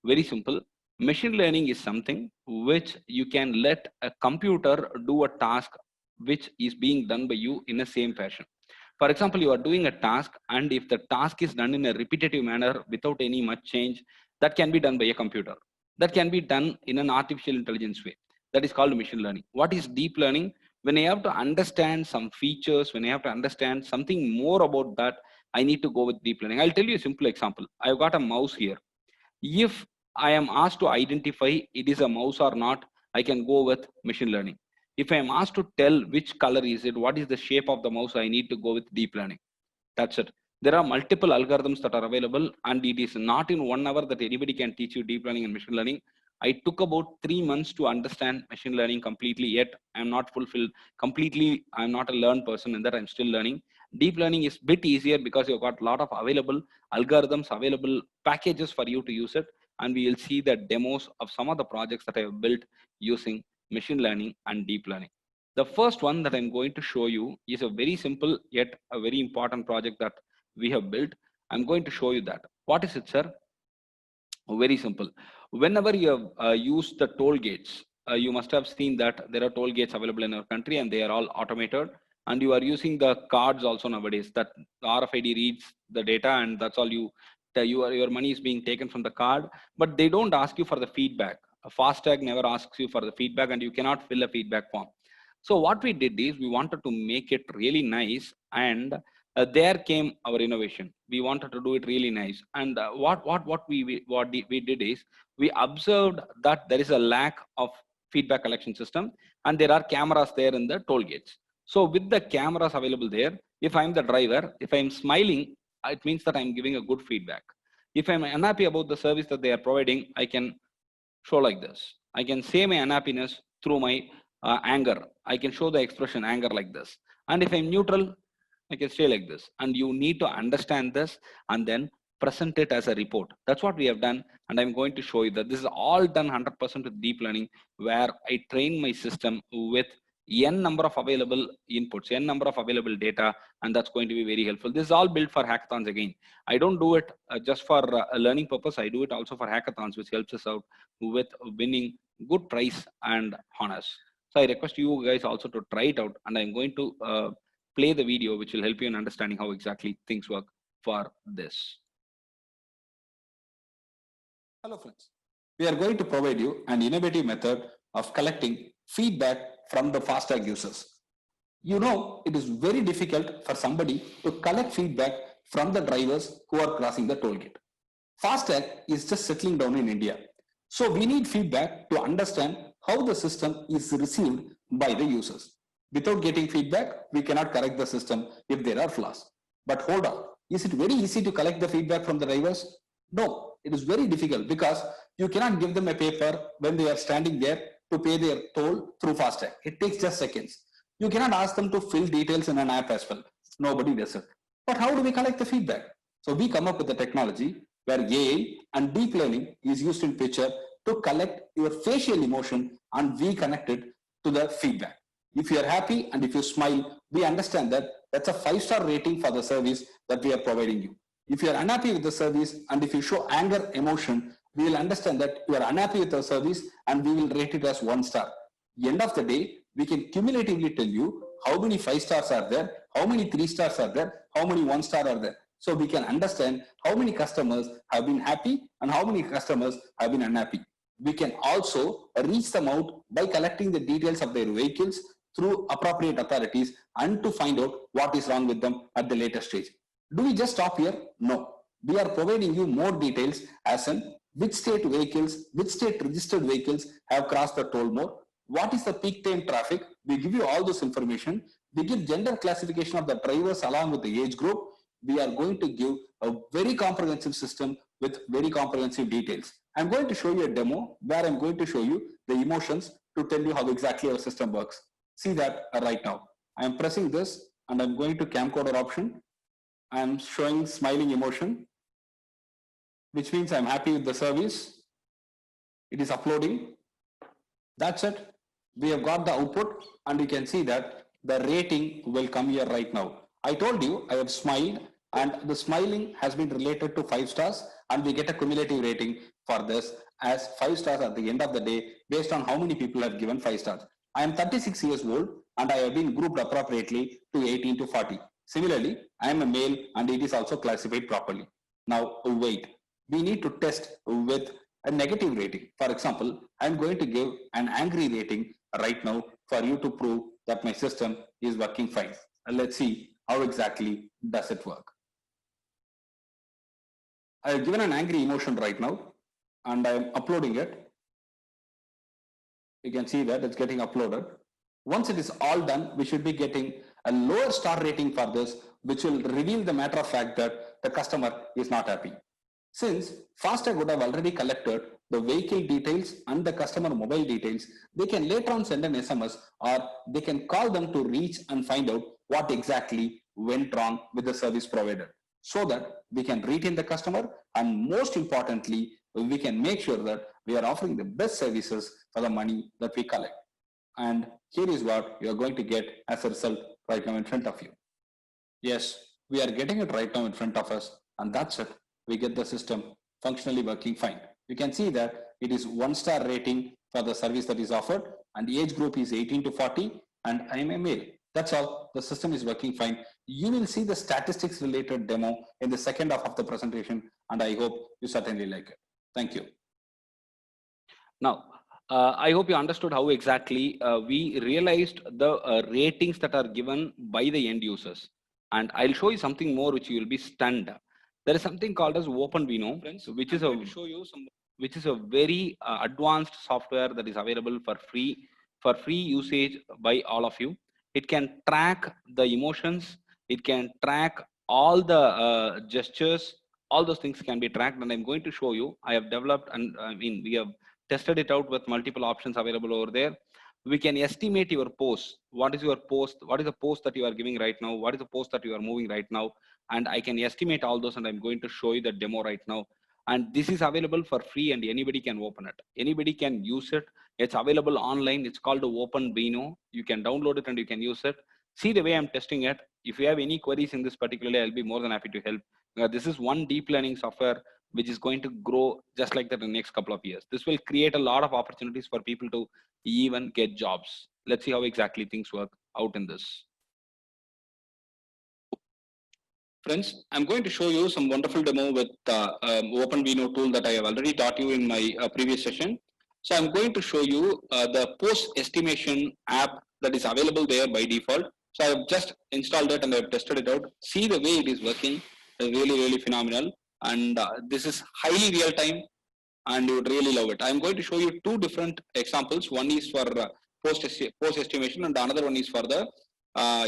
Very simple. Machine learning is something which you can let a computer do a task which is being done by you in the same fashion. For example, you are doing a task, and if the task is done in a repetitive manner without any much change, that can be done by a computer. That can be done in an artificial intelligence way. That is called machine learning. What is deep learning? When I have to understand some features, when I have to understand something more about that, I need to go with deep learning. I'll tell you a simple example. I've got a mouse here. If I am asked to identify it is a mouse or not, I can go with machine learning. If I am asked to tell which color is it, what is the shape of the mouse, I need to go with deep learning. That's it. There are multiple algorithms that are available, and it is not in 1 hour that anybody can teach you deep learning and machine learning. I took about 3 months to understand machine learning completely, yet I'm not fulfilled completely. I'm not a learned person in that I'm still learning. Deep learning is a bit easier because you've got a lot of available algorithms, available packages for you to use it. And we will see the demos of some of the projects that I have built using machine learning and deep learning. The first one that I'm going to show you is a very simple yet a very important project that we have built. I'm going to show you that. What is it, sir? Very simple. Whenever you have used the toll gates, you must have seen that there are toll gates available in our country and they are all automated. And you are using the cards also nowadays that the RFID reads the data and that's all your money is being taken from the card, but they don't ask you for the feedback. A FASTag never asks you for the feedback and you cannot fill a feedback form. So what we did is we wanted to make it really nice, and there came our innovation. We wanted to do it really nice, and what we did is we observed that there is a lack of feedback collection system, and there are cameras there in the toll gates. So with the cameras available there, if I'm the driver, if I'm smiling, it means that I'm giving a good feedback. If I'm unhappy about the service that they are providing, I can show like this. I can say my unhappiness through my anger. I can show the expression anger like this. And if I'm neutral, I can stay like this. And you need to understand this and then present it as a report. That's what we have done. And I'm going to show you that this is all done 100% with deep learning, where I train my system with n number of available inputs, n number of available data, and that's going to be very helpful. This is all built for hackathons again. I don't do it just for a learning purpose. I do it also for hackathons, which helps us out with winning good prize and honors. So I request you guys also to try it out, and I'm going to play the video, which will help you in understanding how exactly things work for this. Hello friends, we are going to provide you an innovative method of collecting feedback from the FASTag users. You know, it is very difficult for somebody to collect feedback from the drivers who are crossing the toll gate. FASTag is just settling down in India. So we need feedback to understand how the system is received by the users. Without getting feedback, we cannot correct the system if there are flaws. But hold on, is it very easy to collect the feedback from the drivers? No, it is very difficult because you cannot give them a paper when they are standing there to pay their toll through FASTag. It takes just seconds. You cannot ask them to fill details in an app as well. Nobody does it. But how do we collect the feedback? So we come up with a technology where AI and deep learning is used in picture to collect your facial emotion, and we connect it to the feedback. If you are happy and if you smile, we understand that that's a 5-star rating for the service that we are providing you. If you are unhappy with the service and if you show anger emotion, we will understand that you are unhappy with the service and we will rate it as 1 star. End of the day, we can cumulatively tell you how many 5 stars are there, how many 3 stars are there, how many 1 star are there. So we can understand how many customers have been happy and how many customers have been unhappy. We can also reach them out by collecting the details of their vehicles through appropriate authorities and to find out what is wrong with them at the later stage. Do we just stop here? No. We are providing you more details as in which state vehicles, which state registered vehicles have crossed the toll more, what is the peak time traffic. We give you all this information. We give gender classification of the drivers along with the age group. We are going to give a very comprehensive system with very comprehensive details. I'm going to show you a demo where I'm going to show you the emotions to tell you how exactly our system works. See that right now. I'm pressing this and I'm going to camcorder option. I'm showing smiling emotion, which means I'm happy with the service. It is uploading. That's it. we have got the output, and you can see that the rating will come here right now. I told you I have smiled, and the smiling has been related to 5 stars, and we get a cumulative rating for this as 5 stars at the end of the day based on how many people have given 5 stars. I am 36 years old and I have been grouped appropriately to 18 to 40. Similarly, I am a male and it is also classified properly. Now wait, we need to test with a negative rating. For example, I am going to give an angry rating right now for you to prove that my system is working fine. And let's see how exactly does it work. I have given an angry emotion right now and I am uploading it. You can see that it's getting uploaded. Once it is all done, we should be getting a lower star rating for this, which will reveal the matter of fact that the customer is not happy. Since FASTag would have already collected the vehicle details and the customer mobile details, they can later on send an SMS or they can call them to reach and find out what exactly went wrong with the service provider, so that we can retain the customer, and most importantly, we can make sure that we are offering the best services for the money that we collect. And here is what you are going to get as a result right now in front of you. Yes, we are getting it right now in front of us, and that's it. We get the system functionally working fine. You can see that it is 1-star rating for the service that is offered, and the age group is 18 to 40, and I am a male. That's all. The system is working fine. You will see the statistics related demo in the second half of the presentation, and I hope you certainly like it. Thank you. Now, I hope you understood how exactly we realized the ratings that are given by the end users. And I'll show you something more which you will be stunned. There is something called as OpenVino, which is a very advanced software that is available for free usage by all of you. It can track the emotions. It can track all the gestures. All those things can be tracked, and I'm going to show you. I have developed, and we have tested it out with multiple options available over there. We can estimate your post. What is your post? What is the post that you are giving right now? What is the post that you are moving right now? And I can estimate all those, and I'm going to show you the demo right now. And this is available for free, and anybody can open it. Anybody can use it. It's available online. It's called OpenVino. You can download it and you can use it. See the way I'm testing it. If you have any queries in this particularly, I'll be more than happy to help. This is one deep learning software which is going to grow just like that in the next couple of years. This will create a lot of opportunities for people to even get jobs. Let's see how exactly things work out in this. Friends, I'm going to show you some wonderful demo with OpenVino tool that I have already taught you in my previous session. So I'm going to show you the post estimation app that is available there by default. So I've just installed it and I've tested it out. See the way it is working. It's really phenomenal. And this is highly real time, and you would really love it. I'm going to show you two different examples. One is for post estimation, and another one is for the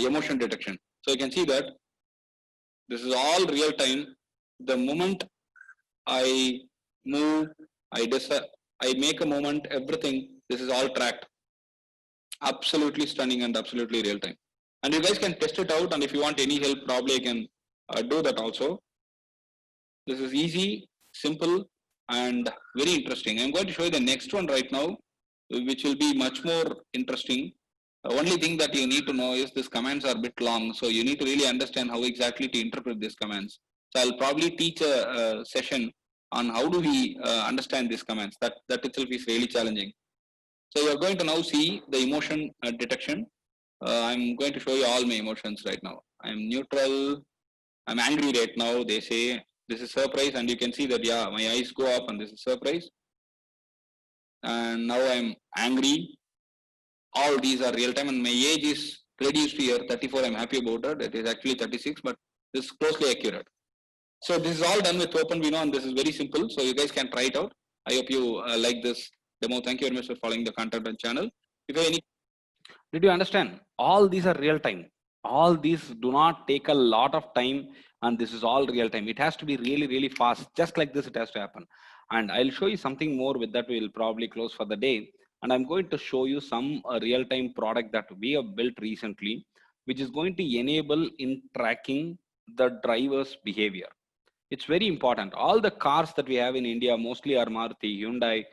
emotion detection. So you can see that this is all real time. The moment I move, I make a movement, everything, this is all tracked. Absolutely stunning and absolutely real time. And you guys can test it out, and if you want any help, probably I can do that also. This is easy, simple, and very interesting. I'm going to show you the next one right now, which will be much more interesting. The only thing that you need to know is these commands are a bit long, so you need to really understand how exactly to interpret these commands. So I'll probably teach a session on how do we understand these commands. That itself is really challenging. So you're going to now see the emotion detection. I'm going to show you all my emotions right now. I'm neutral. I'm angry right now. They say this is surprise, and you can see that, yeah, my eyes go up and this is surprise. And now I'm angry. All these are real time, and my age is reduced to here 34. I'm happy about that. It is actually 36, but this is closely accurate. So this is all done with OpenVino, and this is very simple. So you guys can try it out. I hope you like this demo. Thank you very much for following the content and channel. If you have any, did you understand? All these are real time. All these do not take a lot of time, and this is all real time. It has to be really fast. Just like this, it has to happen. And I'll show you something more. With that, we'll probably close for the day. And I'm going to show you some real-time product that we have built recently, which is going to enable in tracking the driver's behavior. It's very important. All the cars that we have in India mostly are Maruti, Hyundai,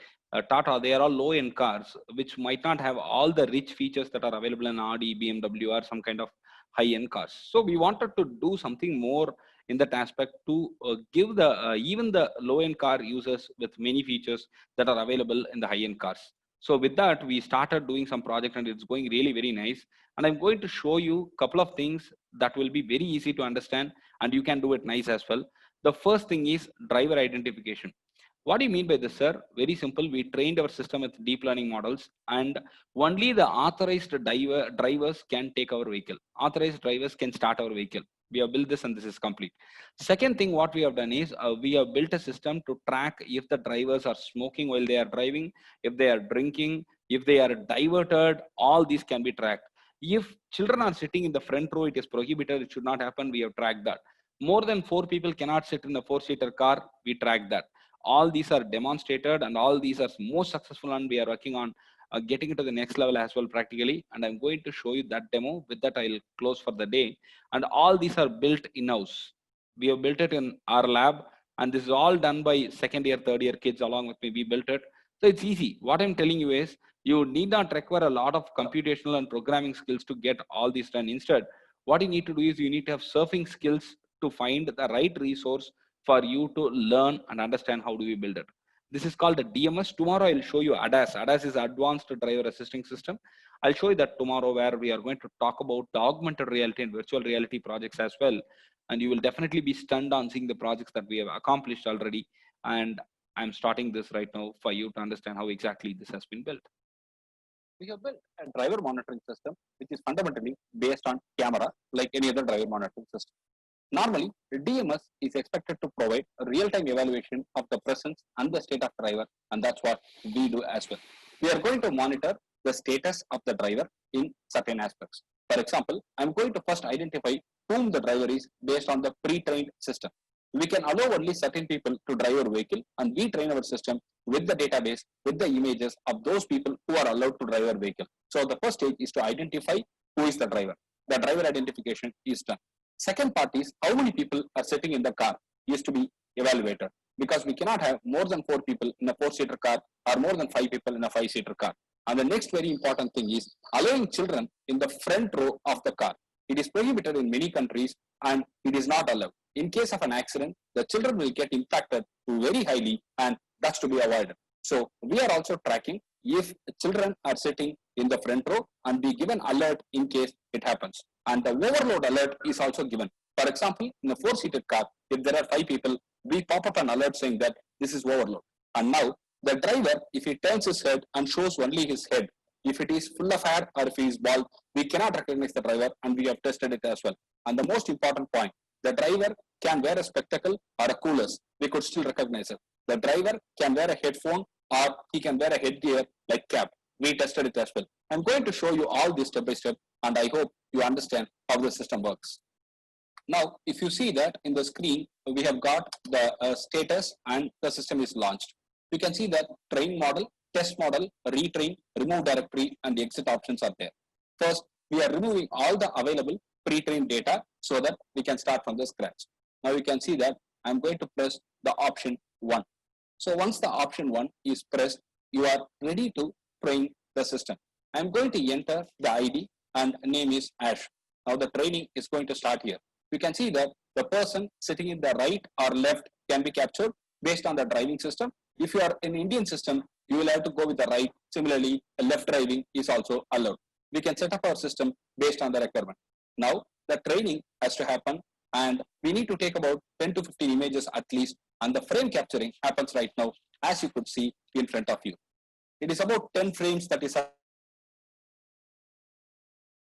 Tata, they are all low-end cars, which might not have all the rich features that are available in Audi, BMW, or some kind of high-end cars. So we wanted to do something more in that aspect to give the even the low-end car users with many features that are available in the high-end cars. So with that, we started doing some project, and it's going really very nice. And I'm going to show you a couple of things that will be very easy to understand, and you can do it nice as well. The first thing is driver identification. What do you mean by this, sir? Very simple. We trained our system with deep learning models, and only the authorized drivers can take our vehicle. Authorized drivers can start our vehicle. We have built this, and this is complete. Second thing, what we have done is we have built a system to track if the drivers are smoking while they are driving, if they are drinking, if they are diverted. All these can be tracked. If children are sitting in the front row, it is prohibited. It should not happen. We have tracked that. More than 4 people cannot sit in a four-seater car. We track that. All these are demonstrated, and all these are most successful, and we are working on getting it to the next level as well practically. And I'm going to show you that demo. With that, I'll close for the day. And all these are built in-house. We have built it in our lab, and this is all done by second year, third year kids along with me. We built it. So it's easy. What I'm telling you is you need not require a lot of computational and programming skills to get all these done. Instead, what you need to do is you need to have surfing skills to find the right resource for you to learn and understand how do we build it. This is called a DMS. Tomorrow I'll show you ADAS. ADAS is Advanced Driver Assisting System. I'll show you that tomorrow, where we are going to talk about the augmented reality and virtual reality projects as well. And you will definitely be stunned on seeing the projects that we have accomplished already. And I'm starting this right now for you to understand how exactly this has been built. We have built a driver monitoring system, which is fundamentally based on camera, like any other driver monitoring system. Normally, the DMS is expected to provide a real-time evaluation of the presence and the state of driver, and that's what we do as well. We are going to monitor the status of the driver in certain aspects. For example, I'm going to first identify whom the driver is based on the pre-trained system. We can allow only certain people to drive our vehicle, and we train our system with the database, with the images of those people who are allowed to drive our vehicle. So the first stage is to identify who is the driver. The driver identification is done. Second part is how many people are sitting in the car is to be evaluated, because we cannot have more than 4 people in a 4-seater car or more than 5 people in a 5-seater car. And the next very important thing is allowing children in the front row of the car. It is prohibited in many countries, and it is not allowed. In case of an accident, the children will get impacted very highly, and that's to be avoided. So we are also tracking if children are sitting in the front row, and be given alert in case it happens. And the overload alert is also given. For example, in a 4-seater car, if there are 5 people, we pop up an alert saying that this is overload. And now the driver, if he turns his head and shows only his head, if it is full of hair or if he is bald, we cannot recognize the driver, and we have tested it as well. And the most important point, the driver can wear a spectacle or a coolers, we could still recognize it. The driver can wear a headphone, or he can wear a headgear like cap. We tested it as well. I'm going to show you all this step by step, and I hope you understand how the system works. Now, if you see that in the screen, we have got the status, and the system is launched. You can see that train model, test model, retrain, remove directory, and the exit options are there. First, we are removing all the available pre-trained data so that we can start from the scratch. Now you can see that I'm going to press the option 1. So once the option 1 is pressed, you are ready to train the system. I'm going to enter the ID, and name is Ash. Now the training is going to start here. You can see that the person sitting in the right or left can be captured based on the driving system. If you are in Indian system, you will have to go with the right. Similarly, left driving is also allowed. We can set up our system based on the requirement. Now the training has to happen, and we need to take about 10 to 15 images at least, and the frame capturing happens right now, as you could see in front of you. It is about 10 frames that is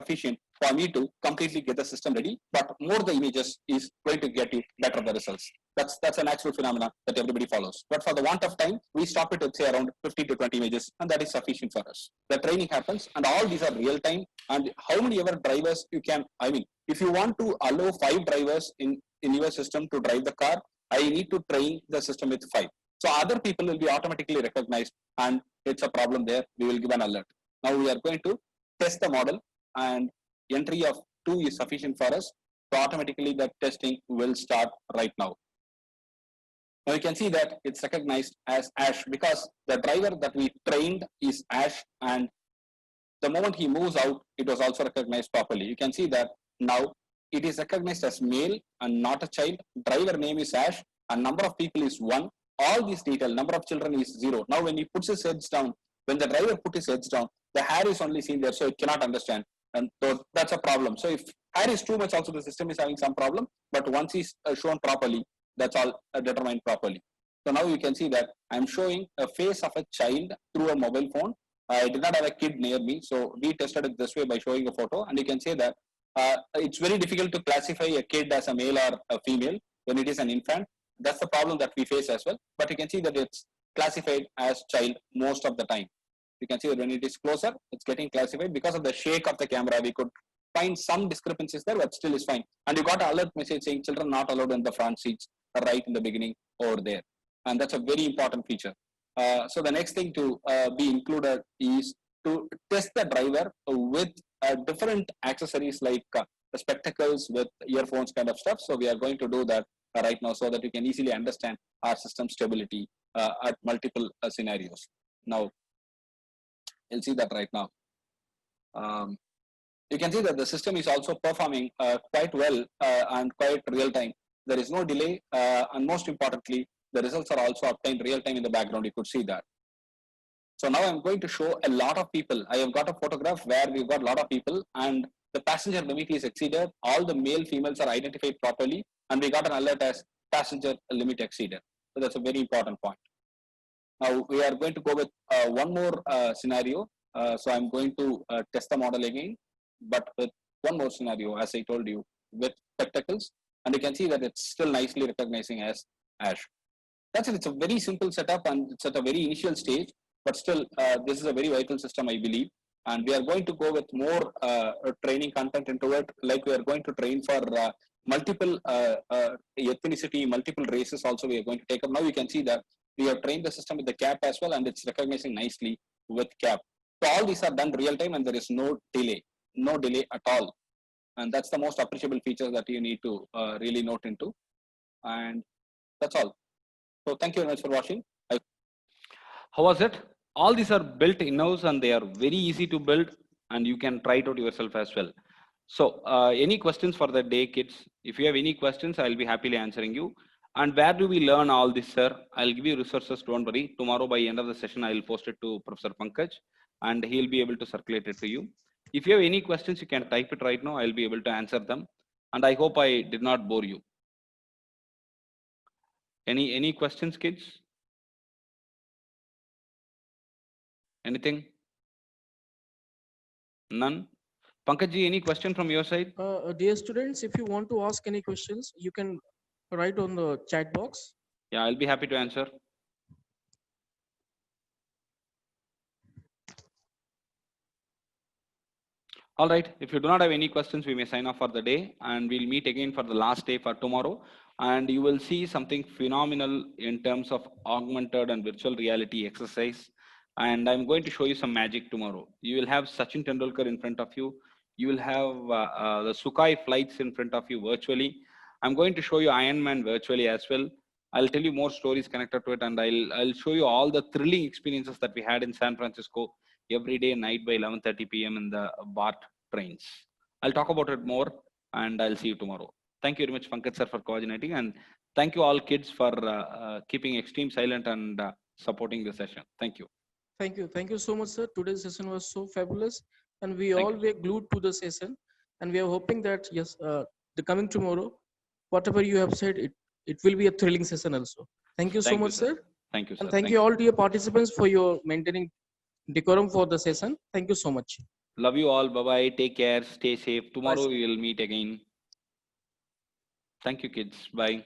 sufficient for me to completely get the system ready, but more the images is going to get you better the results. That's a natural phenomenon that everybody follows. But for the want of time, we stop it at say around 50 to 20 images, and that is sufficient for us. The training happens, and all these are real time, and how many ever drivers you can, if you want to allow 5 drivers in your system to drive the car, I need to train the system with 5. So other people will be automatically recognized, and it's a problem there. We will give an alert. Now we are going to test the model, and entry of 2 is sufficient for us. So automatically the testing will start right now. Now you can see that it's recognized as Ash because the driver that we trained is Ash, and the moment he moves out, it was also recognized properly. You can see that now it is recognized as male and not a child. Driver name is Ash and number of people is 1. All these detail, number of children is 0. Now when he puts his heads down, when the driver put his heads down, the hair is only seen there, so it cannot understand. And so that's a problem. So if hair is too much, also the system is having some problem. But once he's shown properly, that's all determined properly. So now you can see that I'm showing a face of a child through a mobile phone. I did not have a kid near me, so we tested it this way by showing a photo, and you can say that it's very difficult to classify a kid as a male or a female when it is an infant. That's the problem that we face as well. But you can see that it's classified as child most of the time. You can see that when it is closer, it's getting classified because of the shake of the camera. We could find some discrepancies there, but still is fine. And you got an alert message saying children not allowed in the front seats right in the beginning over there. And that's a very important feature. So the next thing to be included is to test the driver with different accessories like the spectacles with earphones kind of stuff. So we are going to do that right now so that you can easily understand our system stability at multiple scenarios. Now, you'll see that right now. You can see that the system is also performing quite well and quite real time. There is no delay, and most importantly, the results are also obtained real time in the background. You could see that. So now I'm going to show a lot of people. I have got a photograph where we've got a lot of people and the passenger limit is exceeded. All the male females are identified properly and we got an alert as passenger limit exceeded. So that's a very important point. Now we are going to go with one more scenario. So I'm going to test the model again, but with one more scenario, as I told you, with spectacles. And you can see that it's still nicely recognizing as Ash. That's it. It's a very simple setup and it's at a very initial stage, but still this is a very vital system, I believe. And we are going to go with more training content into it, like we are going to train for multiple ethnicity, multiple races also we are going to take up. Now you can see that we have trained the system with the cap as well, and it's recognizing nicely with cap. So all these are done real time and there is no delay at all. And that's the most appreciable feature that you need to really note into. And that's all. So thank you very much for watching. How was it? All these are built in-house and they are very easy to build and you can try it out yourself as well. So any questions for the day, kids? If you have any questions, I'll be happily answering you. And where do we learn all this, sir? I'll give you resources, don't worry. Tomorrow by end of the session, I'll post it to Professor Pankaj and he'll be able to circulate it to you. If you have any questions, you can type it right now. I'll be able to answer them. And I hope I did not bore you. Any questions, kids? Anything? None? Pankaj, any question from your side? Dear students, if you want to ask any questions, you can write on the chat box. Yeah, I'll be happy to answer. All right, if you do not have any questions, we may sign off for the day and we'll meet again for the last day for tomorrow. And you will see something phenomenal in terms of augmented and virtual reality exercise. And I'm going to show you some magic tomorrow. You will have Sachin Tendulkar in front of you. You will have the Sukhoi flights in front of you virtually. I'm going to show you Ironman virtually as well. I'll tell you more stories connected to it and I'll show you all the thrilling experiences that we had in San Francisco every day night by 11:30 p.m. in the BART trains. I'll talk about it more and I'll see you tomorrow. Thank you very much, Pankaj sir, for coordinating, and thank you all kids for keeping extreme silent and supporting the session. Thank you. Thank you. Thank you so much, sir. Today's session was so fabulous and we all were glued to the session and we are hoping that, yes, the coming tomorrow, whatever you have said, it will be a thrilling session also. Thank you so much, sir. Thank you, sir. And thank you all dear participants for your maintaining decorum for the session. Thank you so much. Love you all. Bye-bye. Take care. Stay safe. Tomorrow we will meet again. Thank you, kids. Bye.